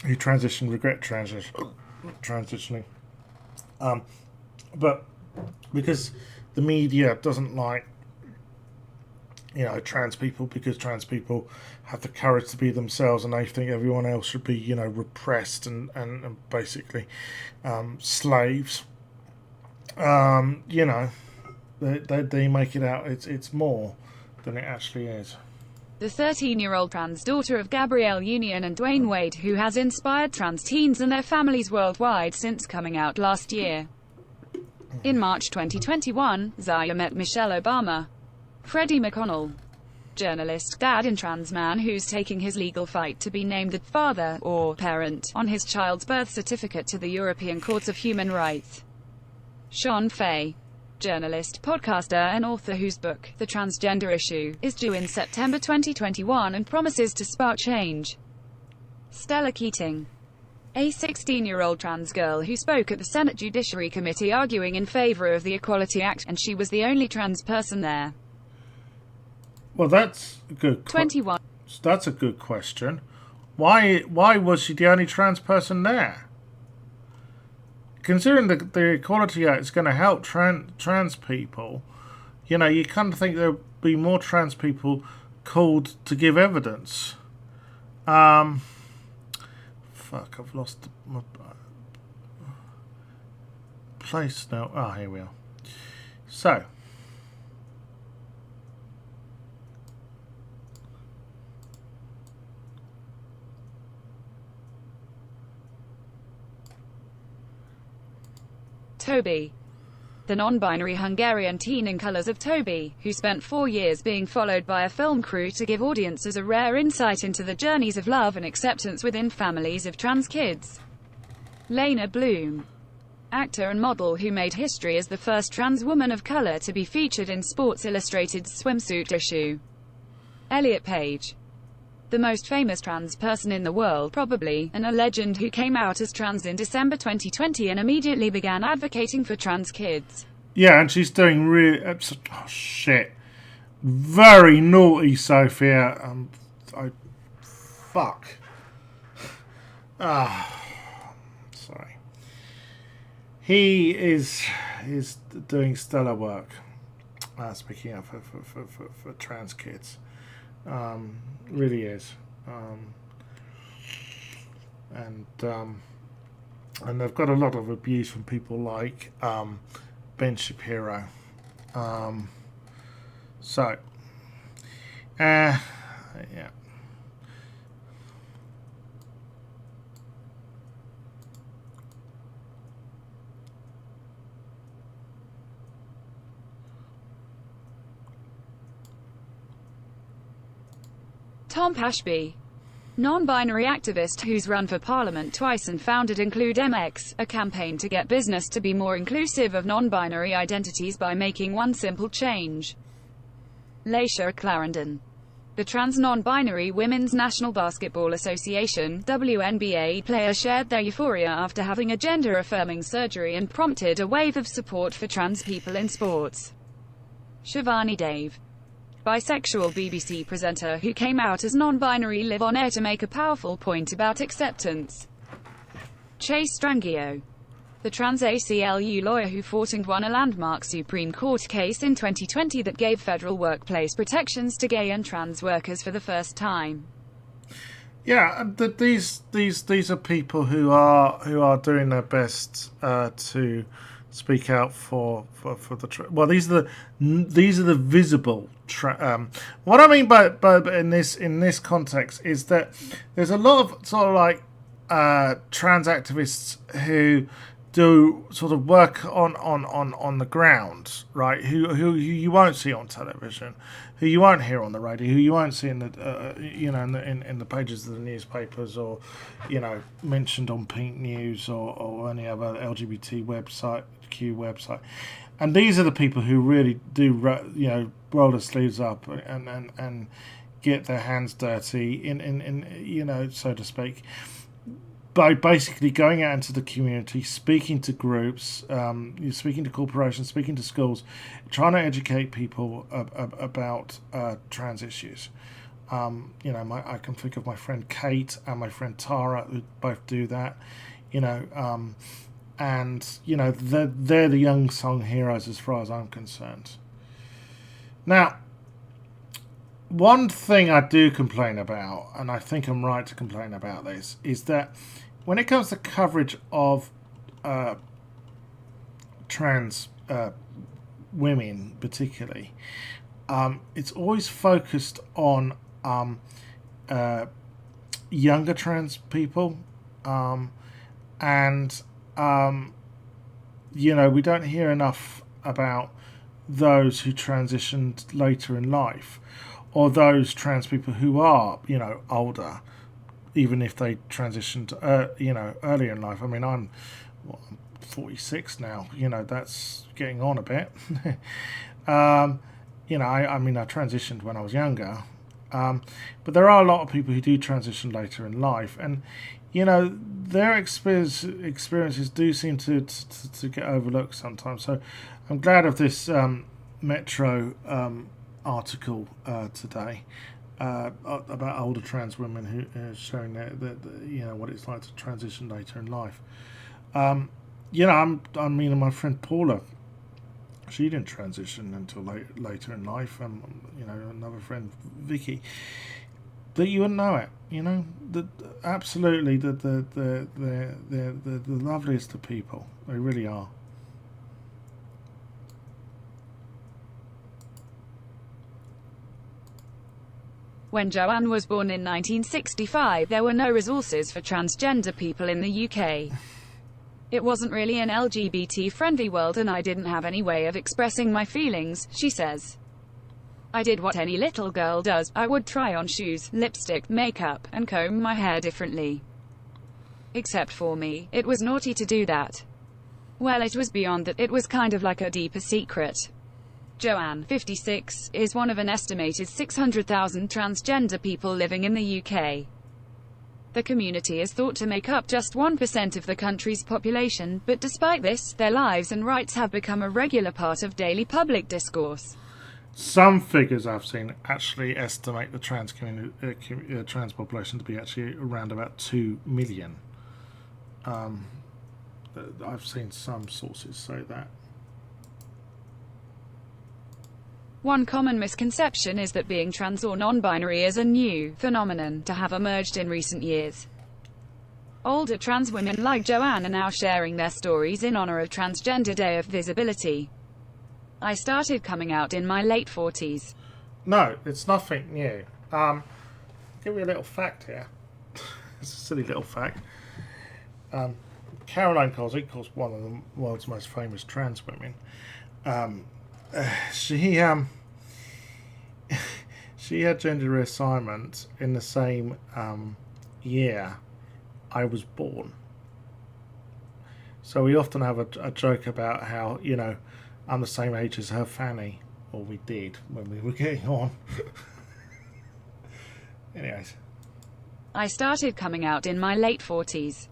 who transition regret transitioning. But because the media doesn't like, trans people, because trans people have the courage to be themselves, and they think everyone else should be, repressed and basically slaves. They make it out it's more than it actually is. The 13-year-old trans daughter of Gabrielle Union and Dwayne Wade, who has inspired trans teens and their families worldwide since coming out last year. In March 2021, Zaya met Michelle Obama. Freddie McConnell, journalist, dad and trans man who's taking his legal fight to be named the father, or parent, on his child's birth certificate to the European Court of Human Rights. Sean Fay, journalist, podcaster and author whose book, The Transgender Issue, is due in September 2021 and promises to spark change. Stella Keating, a 16-year-old trans girl who spoke at the Senate Judiciary Committee arguing in favor of the Equality Act, and she was the only trans person there. Well, that's a good 21. That's a good question. Why was she the only trans person there? Considering the Equality Act is going to help trans people, you kind of think there'll be more trans people called to give evidence. Fuck, I've lost my place now. Ah, here we are. So. Toby, the non-binary Hungarian teen in Colors of Toby, who spent 4 years being followed by a film crew to give audiences a rare insight into the journeys of love and acceptance within families of trans kids. Lena Bloom, actor and model who made history as the first trans woman of color to be featured in Sports Illustrated's swimsuit issue. Elliot Page, the most famous trans person in the world probably, and a legend who came out as trans in December 2020 and immediately began advocating for trans kids. Yeah, and she's doing really... Oh, shit. Very naughty, Sophia. Fuck. Sorry. He is doing stellar work. Speaking of for trans kids. Really is. And they've got a lot of abuse from people like Ben Shapiro. Yeah. Tom Pashby, non-binary activist who's run for parliament twice and founded Include MX, a campaign to get business to be more inclusive of non-binary identities by making one simple change. Laisha Clarendon, the trans non-binary Women's National Basketball Association (WNBA) player, shared their euphoria after having a gender-affirming surgery and prompted a wave of support for trans people in sports. Shivani Dave, bisexual BBC presenter who came out as non-binary, live on air to make a powerful point about acceptance. Chase Strangio, the trans ACLU lawyer who fought and won a landmark Supreme Court case in 2020 that gave federal workplace protections to gay and trans workers for the first time. Yeah, these are people who are doing their best to speak out for the well. These are the visible. What I mean by in this context is that there's a lot of sort of like trans activists who do sort of work on the ground, right? Who you won't see on television, who you won't hear on the radio, who you won't see in the in the pages of the newspapers, or mentioned on Pink News or any other LGBTQ website. And these are the people who really do roll their sleeves up and get their hands dirty in so to speak, by basically going out into the community, speaking to groups, speaking to corporations, speaking to schools, trying to educate people about trans issues. I can think of my friend Kate and my friend Tara, who both do that. They're the young song heroes as far as I'm concerned. Now, one thing I do complain about, and I think I'm right to complain about this, is that when it comes to coverage of trans women particularly, it's always focused on younger trans people, and we don't hear enough about those who transitioned later in life, or those trans people who are older, even if they transitioned earlier in life. I mean, I'm 46 now. That's getting on a bit. I transitioned when I was younger, but there are a lot of people who do transition later in life, and their experiences do seem to get overlooked sometimes. So I'm glad of this Metro article today about older trans women who are showing that what it's like to transition later in life. My friend Paula, she didn't transition until later in life. Another friend, Vicky, that you wouldn't know it. Absolutely, the loveliest of people. They really are. When Joanne was born in 1965, there were no resources for transgender people in the UK. It wasn't really an LGBT-friendly world, and I didn't have any way of expressing my feelings, she says. I did what any little girl does. I would try on shoes, lipstick, makeup, and comb my hair differently. Except for me, it was naughty to do that. Well, it was beyond that. It was kind of like a deeper secret. Joanne, 56, is one of an estimated 600,000 transgender people living in the UK. The community is thought to make up just 1% of the country's population, but despite this, their lives and rights have become a regular part of daily public discourse. Some figures I've seen actually estimate the trans trans population to be actually around about 2 million. I've seen some sources say that. One common misconception is that being trans or non-binary is a new phenomenon to have emerged in recent years. Older trans women like Joanne are now sharing their stories in honor of Transgender Day of Visibility. I started coming out in my late 40s. No, it's nothing new. Give you a little fact here. It's a silly little fact. Caroline Cosy, of course, one of the world's most famous trans women. She had gender reassignment in the same year I was born. So we often have a joke about how, I'm the same age as her Fanny, or we did when we were getting on. Anyways. I started coming out in my late 40s.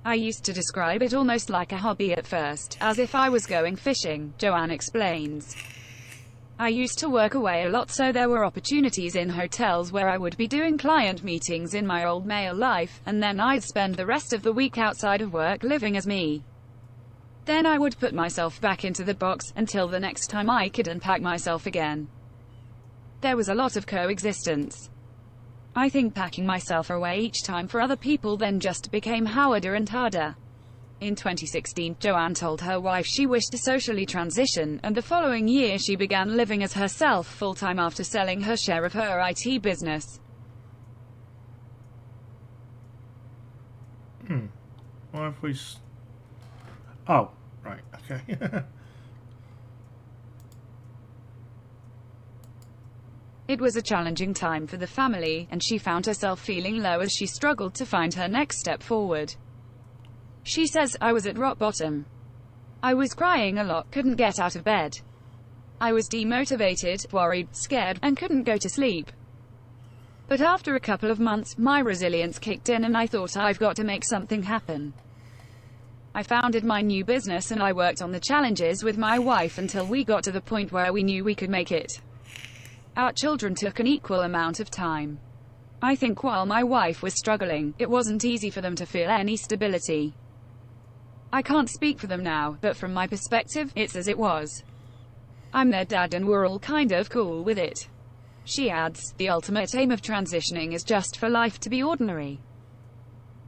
I used to describe it almost like a hobby at first, as if I was going fishing, Joanne explains. I used to work away a lot, so there were opportunities in hotels where I would be doing client meetings in my old male life, and then I'd spend the rest of the week outside of work living as me. Then I would put myself back into the box, until the next time I could unpack myself again. There was a lot of coexistence. I think packing myself away each time for other people then just became harder and harder. In 2016, Joanne told her wife she wished to socially transition, and the following year she began living as herself full-time after selling her share of her IT business. Well, Oh, right, okay. It was a challenging time for the family, and she found herself feeling low as she struggled to find her next step forward. She says, I was at rock bottom. I was crying a lot, couldn't get out of bed. I was demotivated, worried, scared, and couldn't go to sleep. But after a couple of months, my resilience kicked in and I thought I've got to make something happen. I founded my new business and I worked on the challenges with my wife until we got to the point where we knew we could make it. Our children took an equal amount of time. I think while my wife was struggling, it wasn't easy for them to feel any stability. I can't speak for them now, but from my perspective, it's as it was. I'm their dad and we're all kind of cool with it. She adds, the ultimate aim of transitioning is just for life to be ordinary.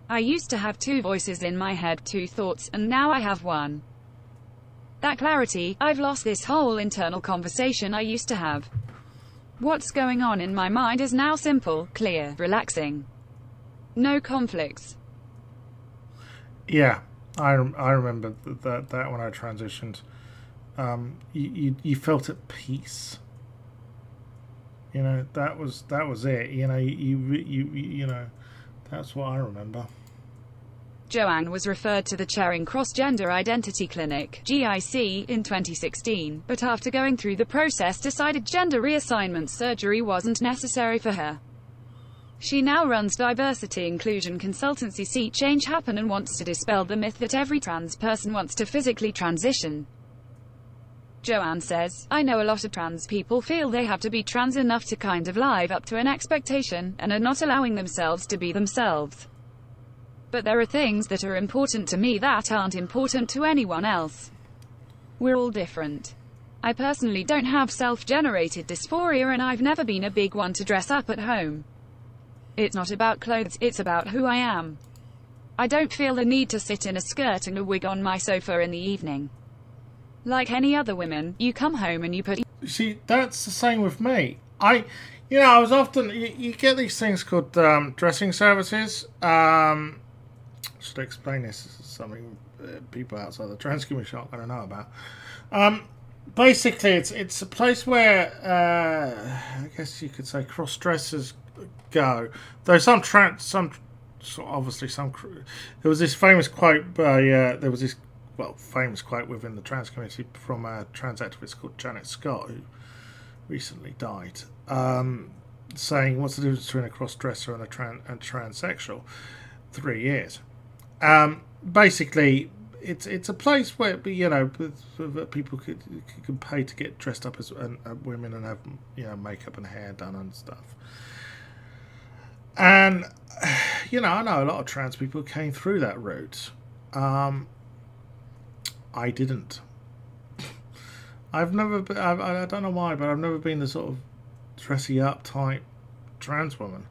I used to have two voices in my head, two thoughts, and now I have one. That clarity, I've lost this whole internal conversation I used to have. What's going on in my mind is now simple, clear, relaxing. No conflicts. Yeah, I remember that when I transitioned. You felt at peace. You know, that was it. You know, you know, that's what I remember. Joanne was referred to the Charing Cross Gender Identity Clinic, GIC, in 2016, but after going through the process decided gender reassignment surgery wasn't necessary for her. She now runs diversity inclusion consultancy See Change Happen and wants to dispel the myth that every trans person wants to physically transition. Joanne says, I know a lot of trans people feel they have to be trans enough to kind of live up to an expectation, and are not allowing themselves to be themselves. But there are things that are important to me that aren't important to anyone else. We're all different. I personally don't have self-generated dysphoria and I've never been a big one to dress up at home. It's not about clothes, it's about who I am. I don't feel the need to sit in a skirt and a wig on my sofa in the evening. Like any other women, you come home and you put... See, that's the same with me. I was often... You get these things called dressing services. Should I explain this? This is something people outside the trans community aren't going to know about. Basically, it's a place where I guess you could say cross-dressers go. Though there was this famous quote by famous quote within the trans community from a trans activist called Janet Scott, who recently died, saying, "What's the difference between a cross-dresser and a transsexual?" 3 years. Basically, it's a place where people could pay to get dressed up as women and have makeup and hair done and stuff. And I know a lot of trans people came through that route. I didn't. I've never been, I don't know why, but I've never been the sort of dressy up type trans woman.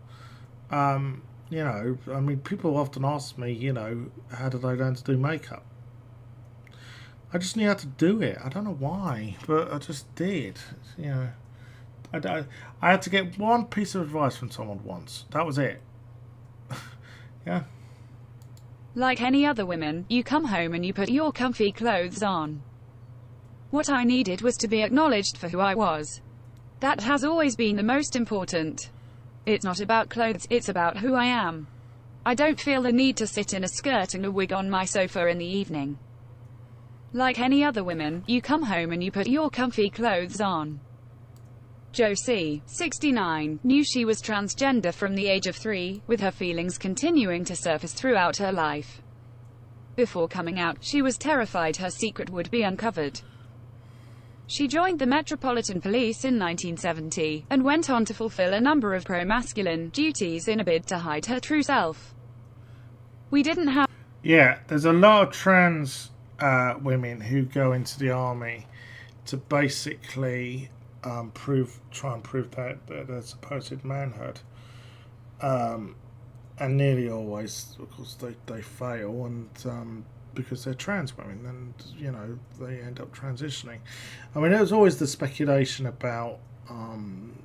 People often ask me, how did I learn to do makeup? I just knew how to do it. I don't know why, but I just did. I had to get one piece of advice from someone once. That was it. Yeah. Like any other women, you come home and you put your comfy clothes on. What I needed was to be acknowledged for who I was. That has always been the most important. It's not about clothes, it's about who I am. I don't feel the need to sit in a skirt and a wig on my sofa in the evening. Like any other women, you come home and you put your comfy clothes on. Josie, 69, knew she was transgender from the age of 3, with her feelings continuing to surface throughout her life. Before coming out, she was terrified her secret would be uncovered. She joined the Metropolitan Police in 1970, and went on to fulfill a number of pro-masculine duties in a bid to hide her true self. We didn't have... Yeah, there's a lot of trans women who go into the army to basically try and prove their supposed manhood. And nearly always, of course, they fail, and because they're trans women, and they end up transitioning. I mean, there was always the speculation about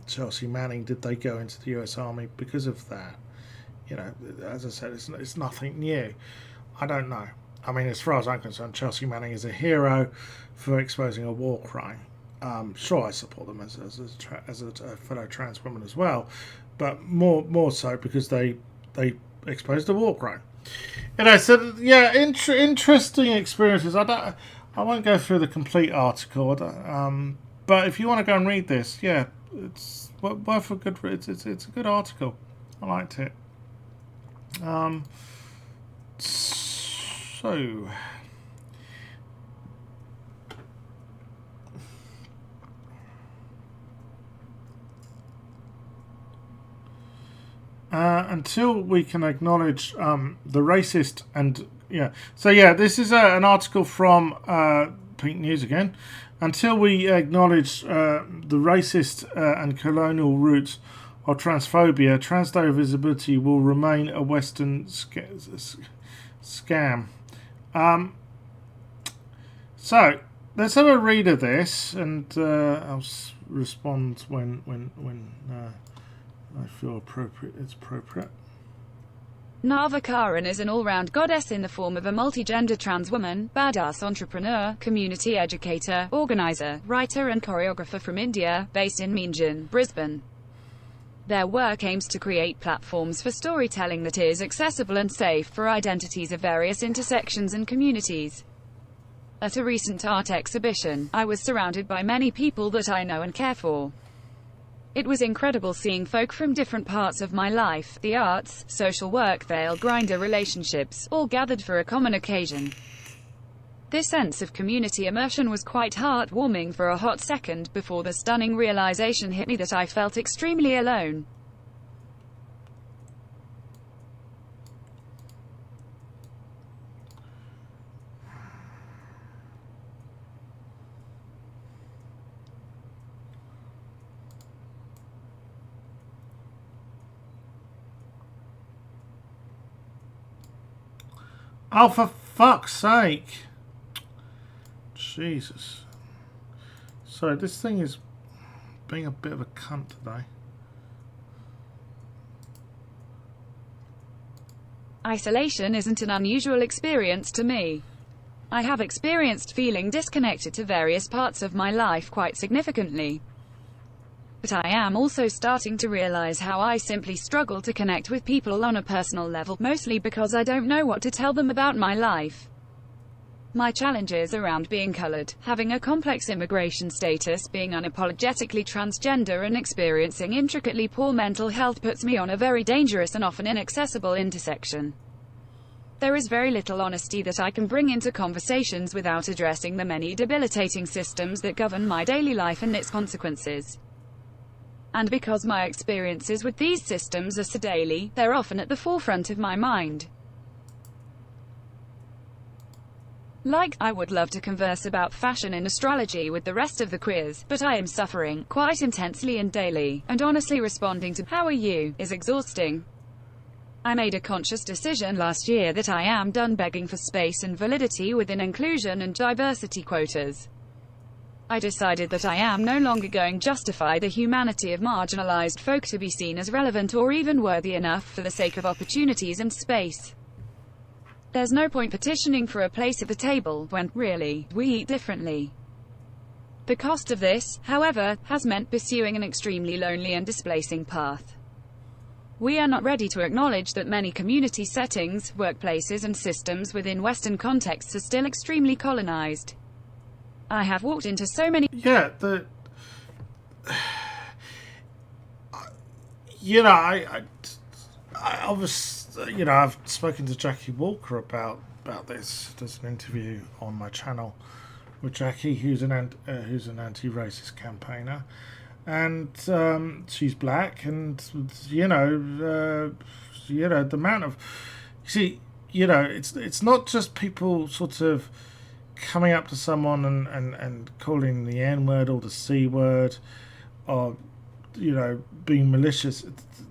Chelsea Manning. Did they go into the US Army because of that? As I said, it's nothing new. I don't know. I mean, as far as I'm concerned, Chelsea Manning is a hero for exposing a war crime. Sure, I support them as a fellow trans woman as well, but more so because they exposed a war crime. So yeah, interesting experiences. I won't go through the complete article, but if you want to go and read this, yeah, it's worth a good. It's a good article. I liked it. So. Until we can acknowledge the racist and this is an article from Pink News again. Until we acknowledge the racist and colonial roots of transphobia, transday visibility will remain a Western scam. So let's have a read of this, and I'll respond when I feel it's appropriate. Nava Karan is an all-round goddess in the form of a multi-gender trans woman, badass entrepreneur, community educator, organizer, writer and choreographer from India, based in Meanjin, Brisbane. Their work aims to create platforms for storytelling that is accessible and safe for identities of various intersections and communities. At a recent art exhibition, I was surrounded by many people that I know and care for. It was incredible seeing folk from different parts of my life, the arts, social work, veil grinder relationships, all gathered for a common occasion. This sense of community immersion was quite heartwarming for a hot second, before the stunning realization hit me that I felt extremely alone. Oh, for fuck's sake. Jesus. Sorry, this thing is being a bit of a cunt today. Isolation isn't an unusual experience to me. I have experienced feeling disconnected to various parts of my life quite significantly. But I am also starting to realize how I simply struggle to connect with people on a personal level, mostly because I don't know what to tell them about my life. My challenges around being colored, having a complex immigration status, being unapologetically transgender and experiencing intricately poor mental health puts me on a very dangerous and often inaccessible intersection. There is very little honesty that I can bring into conversations without addressing the many debilitating systems that govern my daily life and its consequences. And because my experiences with these systems are so daily, they're often at the forefront of my mind. Like, I would love to converse about fashion and astrology with the rest of the queers, but I am suffering, quite intensely and daily, and honestly responding to, "How are you?" is exhausting. I made a conscious decision last year that I am done begging for space and validity within inclusion and diversity quotas. I decided that I am no longer going to justify the humanity of marginalized folk to be seen as relevant or even worthy enough for the sake of opportunities and space. There's no point petitioning for a place at the table, when, really, we eat differently. The cost of this, however, has meant pursuing an extremely lonely and displacing path. We are not ready to acknowledge that many community settings, workplaces and systems within Western contexts are still extremely colonized. I have walked into so many... Yeah, I was, I've spoken to Jackie Walker about this. There's an interview on my channel with Jackie, who's an anti-racist campaigner, and she's black, and the amount of, it's not just people sort of coming up to someone and calling the N-word or the C-word, or being malicious.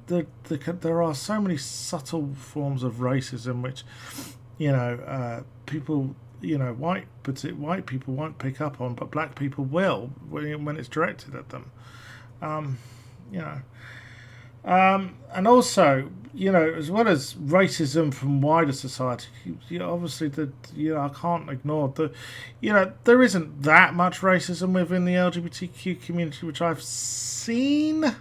There are so many subtle forms of racism which people, white people won't pick up on, but black people will when it's directed at them. And also, as well as racism from wider society, obviously I can't ignore there isn't that much racism within the LGBTQ community, which I've seen,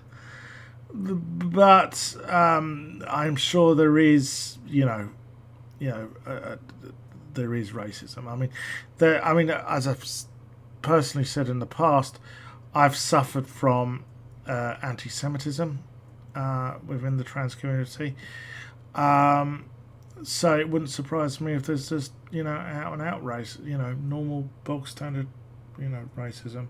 but I'm sure there is, there is racism. I mean, as I've personally said in the past, I've suffered from anti-Semitism within the trans community. So it wouldn't surprise me if there's just, out and out race, normal bog standard, racism.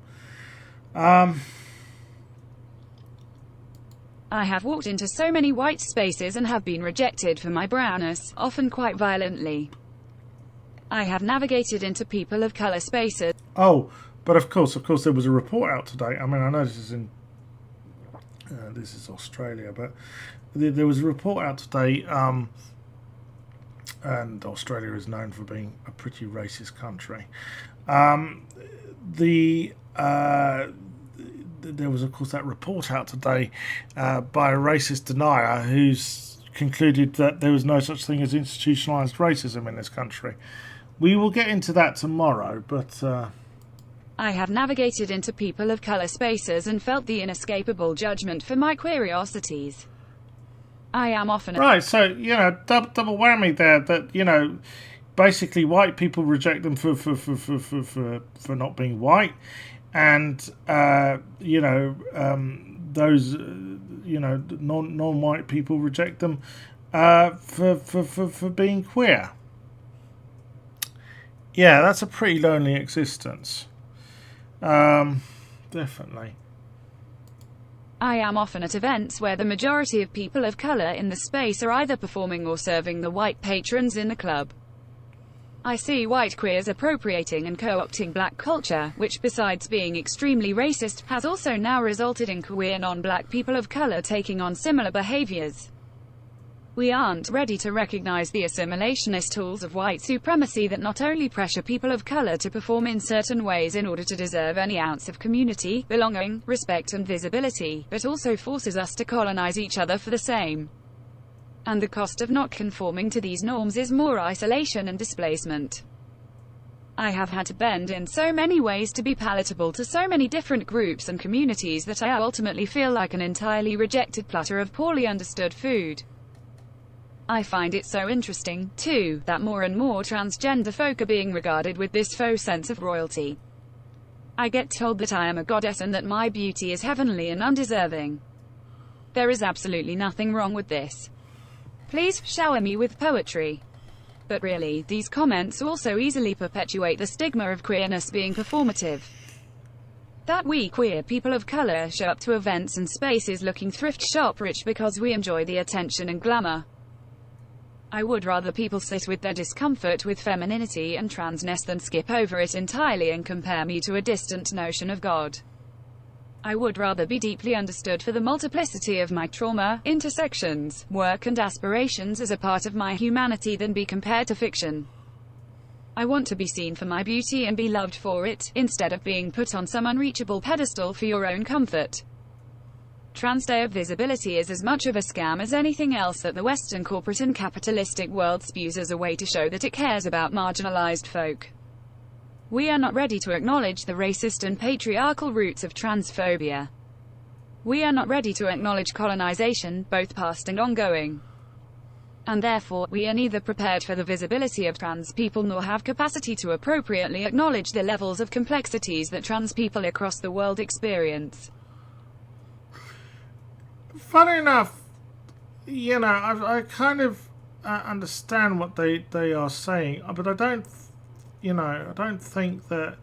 I have walked into so many white spaces and have been rejected for my brownness, often quite violently. I have navigated into people of colour spaces. Oh, but of course, there was a report out today. I mean, I know this is this is Australia, but there was a report out today, and Australia is known for being a pretty racist country. There was, of course, that report out today by a racist denier who's concluded that there was no such thing as institutionalised racism in this country. We will get into that tomorrow, but... I have navigated into people of colour spaces and felt the inescapable judgment for my queeriosities. I am often... Right, so, double whammy there, that, basically white people reject them for not being white, and, those, non-white people reject them for being queer. Yeah, that's a pretty lonely existence. Definitely. I am often at events where the majority of people of colour in the space are either performing or serving the white patrons in the club. I see white queers appropriating and co-opting black culture, which besides being extremely racist, has also now resulted in queer non-black people of colour taking on similar behaviours. We aren't ready to recognise the assimilationist tools of white supremacy that not only pressure people of colour to perform in certain ways in order to deserve any ounce of community, belonging, respect and visibility, but also forces us to colonise each other for the same. And the cost of not conforming to these norms is more isolation and displacement. I have had to bend in so many ways to be palatable to so many different groups and communities that I ultimately feel like an entirely rejected platter of poorly understood food. I find it so interesting, too, that more and more transgender folk are being regarded with this faux sense of royalty. I get told that I am a goddess and that my beauty is heavenly and undeserving. There is absolutely nothing wrong with this. Please shower me with poetry. But really, these comments also easily perpetuate the stigma of queerness being performative. That we queer people of colour show up to events and spaces looking thrift shop rich because we enjoy the attention and glamour. I would rather people sit with their discomfort with femininity and transness than skip over it entirely and compare me to a distant notion of God. I would rather be deeply understood for the multiplicity of my trauma, intersections, work and aspirations as a part of my humanity than be compared to fiction. I want to be seen for my beauty and be loved for it, instead of being put on some unreachable pedestal for your own comfort. Trans Day of Visibility is as much of a scam as anything else that the Western corporate and capitalistic world spews as a way to show that it cares about marginalized folk. We are not ready to acknowledge the racist and patriarchal roots of transphobia. We are not ready to acknowledge colonization, both past and ongoing. And therefore, we are neither prepared for the visibility of trans people nor have capacity to appropriately acknowledge the levels of complexities that trans people across the world experience. Funny enough, I kind of understand what they are saying, but I don't think that,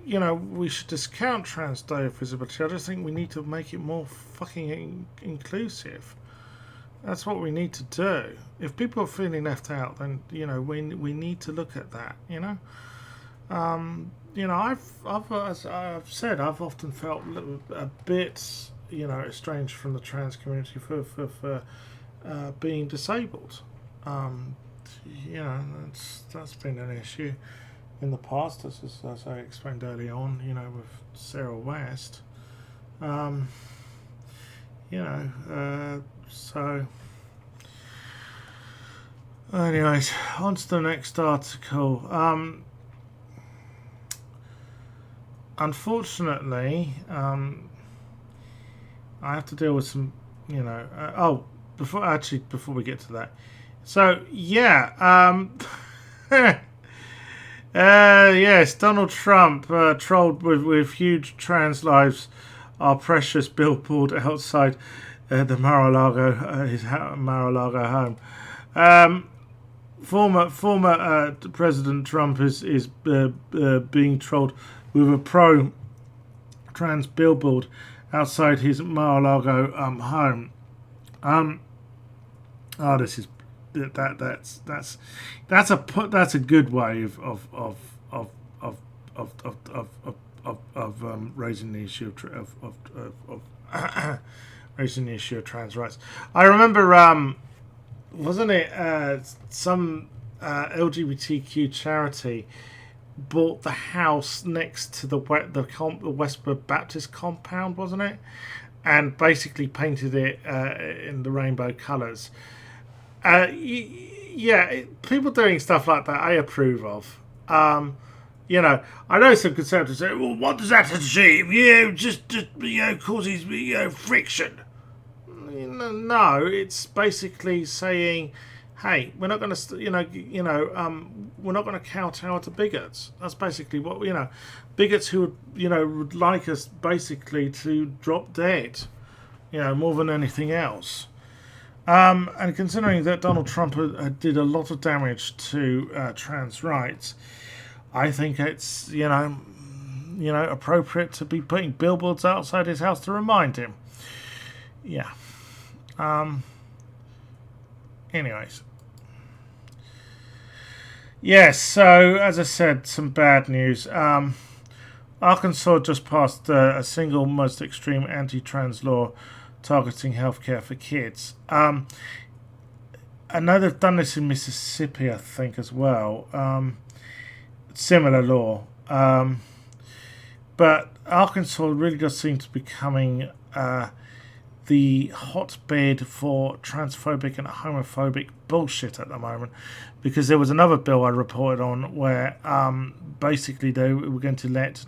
we should discount Trans Day of Visibility. I just think we need to make it more fucking inclusive. That's what we need to do. If people are feeling left out, then, we need to look at that, as I've said, I've often felt a bit, estranged from the trans community for being disabled. That's been an issue in the past, as I explained early on, with Sarah West. you know, so anyways, on to the next article. Unfortunately, I have to deal with some, you know, before we get to that, so yeah, yes, Donald Trump trolled with huge trans lives are precious billboard outside the Mar-a-Lago, his Mar-a-Lago home. Former President Trump is being trolled with a pro-trans billboard outside his Mar-a-Lago home. This is that's a good way of raising the issue of raising the issue of trans rights. I remember, wasn't it some LGBTQ charity bought the house next to the Westboro Baptist compound, wasn't it? And basically painted it in the rainbow colours. People doing stuff like that I approve of. You know, I know some conservatives say, well, what does that achieve? Just causes friction. No, it's basically saying, hey, we're not going to, we're not going to kowtow to bigots. That's basically what, bigots who would like us basically to drop dead, more than anything else. And considering that Donald Trump did a lot of damage to trans rights, I think it's appropriate to be putting billboards outside his house to remind him. Yeah. Anyways. Yes, so as I said, some bad news. Arkansas just passed a single most extreme anti-trans law targeting healthcare for kids. I know they've done this in Mississippi, I think, as well. Similar law. But Arkansas really does seem to be becoming the hotbed for transphobic and homophobic bullshit at the moment, because there was another bill I reported on where basically they were going to let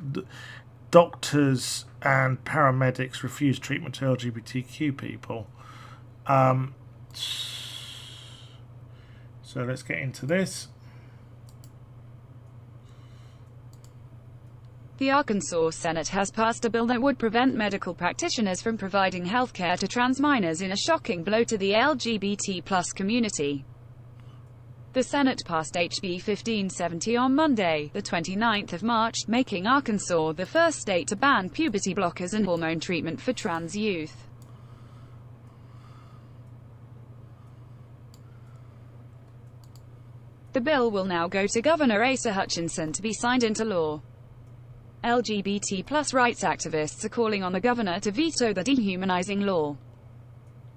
doctors and paramedics refuse treatment to LGBTQ people. So let's get into this. The Arkansas Senate has passed a bill that would prevent medical practitioners from providing health care to trans minors, in a shocking blow to the LGBT+ community. The Senate passed HB 1570 on Monday, the 29th of March, making Arkansas the first state to ban puberty blockers and hormone treatment for trans youth. The bill will now go to Governor Asa Hutchinson to be signed into law. LGBT+ rights activists are calling on the governor to veto the dehumanizing law.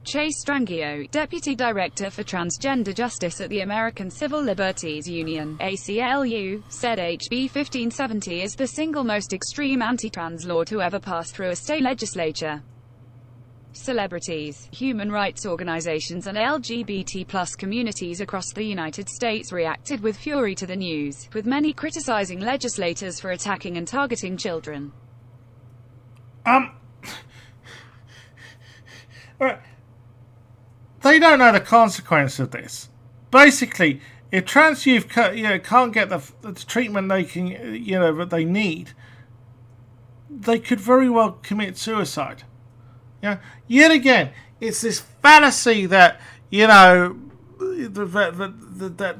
Chase Strangio, Deputy Director for Transgender Justice at the American Civil Liberties Union (ACLU), said HB 1570 is the single most extreme anti-trans law to ever pass through a state legislature. Celebrities, human rights organizations and LGBT+ communities across the United States reacted with fury to the news, with many criticizing legislators for attacking and targeting children. They don't know the consequence of this. Basically, if trans youth can't get the treatment they can, that they need, they could very well commit suicide. Yet again, it's this fallacy that the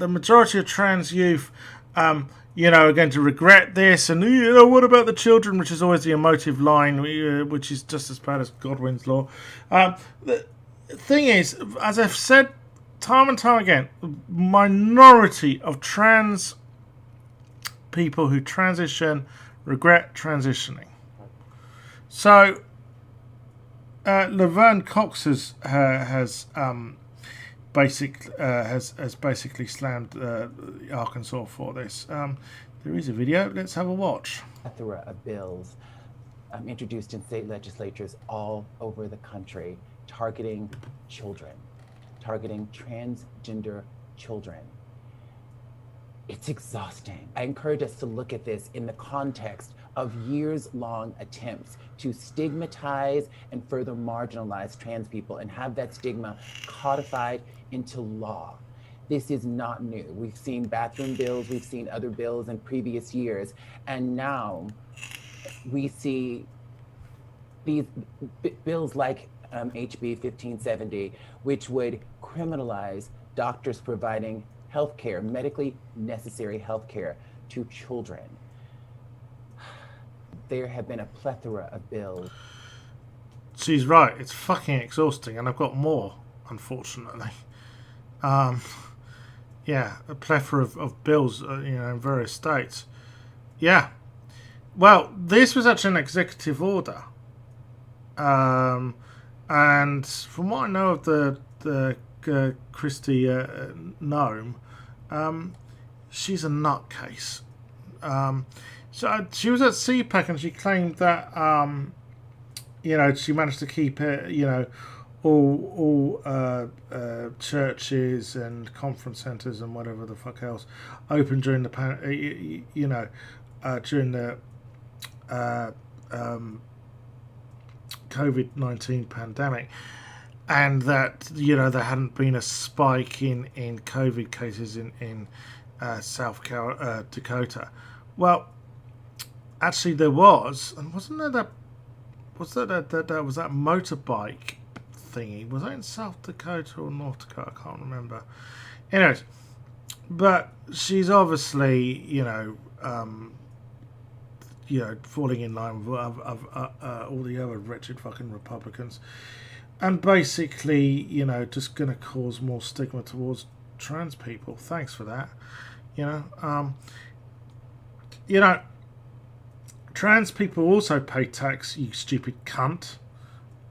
majority of trans youth, are going to regret this, and what about the children, which is always the emotive line, which is just as bad as Godwin's law. The thing is, as I've said time and time again, minority of trans people who transition regret transitioning. So. Laverne Cox has basically slammed Arkansas for this. There is a video. Let's have a watch. Plethora of bills introduced in state legislatures all over the country targeting children, targeting transgender children. It's exhausting. I encourage us to look at this in the context of years-long attempts to stigmatize and further marginalize trans people and have that stigma codified into law. This is not new. We've seen bathroom bills, we've seen other bills in previous years, and now we see these bills like HB 1570, which would criminalize doctors providing healthcare, medically necessary healthcare to children. There have been a plethora of bills. She's right. It's fucking exhausting, and I've got more, unfortunately. Yeah, a plethora of bills, in various states. Yeah. Well, this was actually an executive order. And from what I know of the Christy Gnome, she's a nutcase. So she was at CPAC and she claimed that, she managed to keep it, all churches and conference centres and whatever the fuck else open during the COVID-19 pandemic, and that there hadn't been a spike in COVID cases in South Dakota. Well, actually there was, and wasn't there that motorbike thingy? Was that in South Dakota or North Dakota? I can't remember. Anyways, but she's obviously falling in line with all the other wretched fucking Republicans, and basically just going to cause more stigma towards trans people. Thanks for that. Trans people also pay tax, you stupid cunt.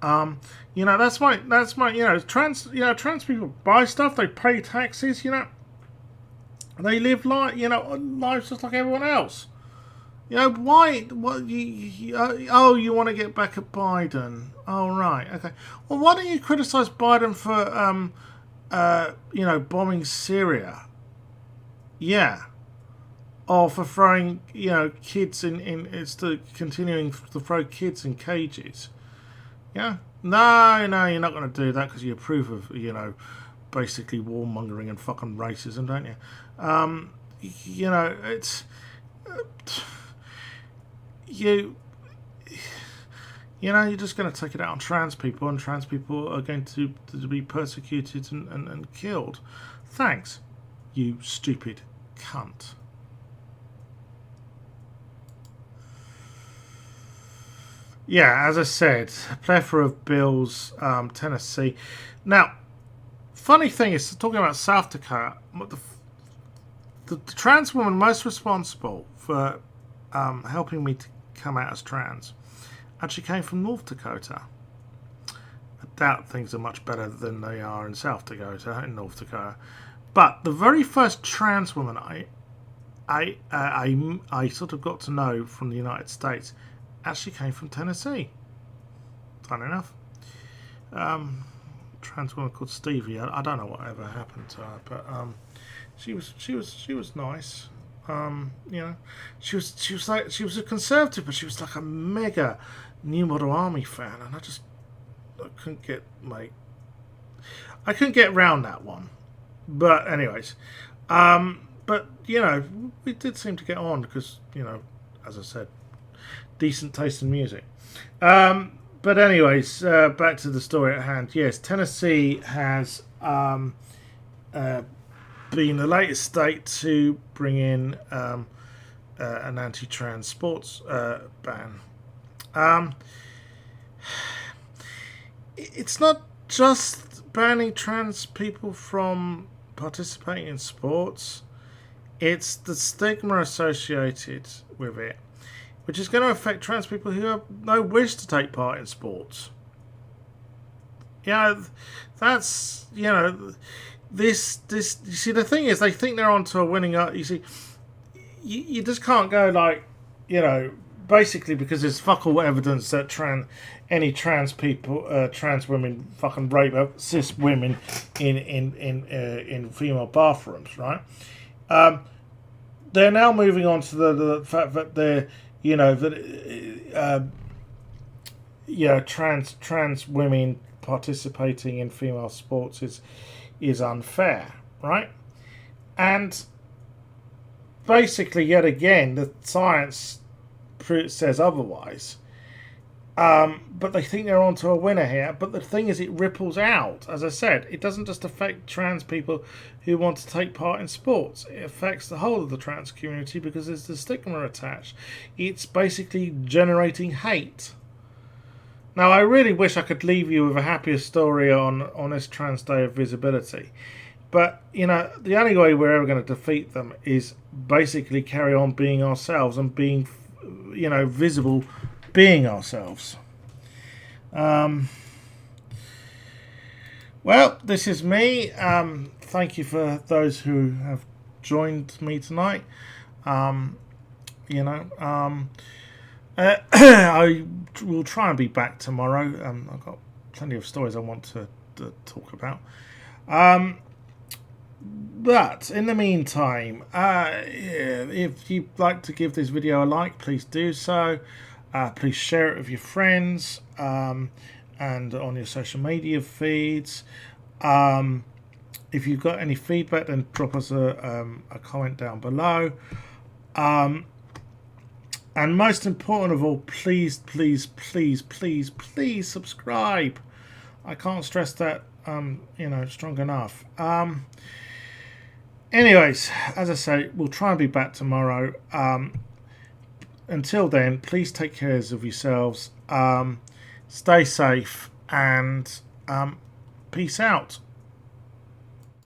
That's my trans people buy stuff, they pay taxes, they live lives just like everyone else. Why? What? You want to get back at Biden? Oh, right, okay. Well, why don't you criticize Biden for bombing Syria? Yeah. Or for throwing, kids continuing to throw kids in cages. Yeah? No, you're not going to do that because you approve of, basically warmongering and fucking racism, don't you? It's... you're just going to take it out on trans people, and trans people are going to be persecuted and killed. Thanks, you stupid cunt. Yeah, as I said, a plethora of bills, Tennessee. Now, funny thing is, talking about South Dakota, the trans woman most responsible for helping me to come out as trans actually came from North Dakota. I doubt things are much better than they are in South Dakota, in North Dakota. But the very first trans woman I sort of got to know from the United States actually came from Tennessee. Fun enough. Trans woman called Stevie. I don't know whatever happened to her, but she was nice. She was a conservative, but she was like a mega New Model Army fan, and I couldn't get round that one. But anyways, but we did seem to get on because as I said, decent taste in music. But anyways, back to the story at hand. Yes, Tennessee has been the latest state to bring in an anti-trans sports ban. It's not just banning trans people from participating in sports. It's the stigma associated with it, which is going to affect trans people who have no wish to take part in sports. That's, this, you see, the thing is, they think they're onto a winning, you see, you just can't go like, basically because there's fuck all evidence that any trans people, trans women fucking rape cis women in female bathrooms, right? They're now moving on to the fact that they're, you know, that trans women participating in female sports is unfair, right? And basically, yet again, the science says otherwise. But they think they're onto a winner here. But the thing is, it ripples out. As I said, it doesn't just affect trans people who want to take part in sports. It affects the whole of the trans community because there's the stigma attached. It's basically generating hate. Now, I really wish I could leave you with a happier story on this Trans Day of Visibility. But, you know, the only way we're ever going to defeat them is basically carry on being ourselves and being, you know, visible being ourselves. Well, this is me. Thank you for those who have joined me tonight. I will try and be back tomorrow. I've got plenty of stories I want to talk about. But in the meantime, if you'd like to give this video a like, please do so. Please share it with your friends and on your social media feeds. If you've got any feedback, then drop us a comment down below. And most important of all, please subscribe. I can't stress that strong enough. Anyways, as I say, we'll try and be back tomorrow. Until then, please take care of yourselves. Stay safe and peace out.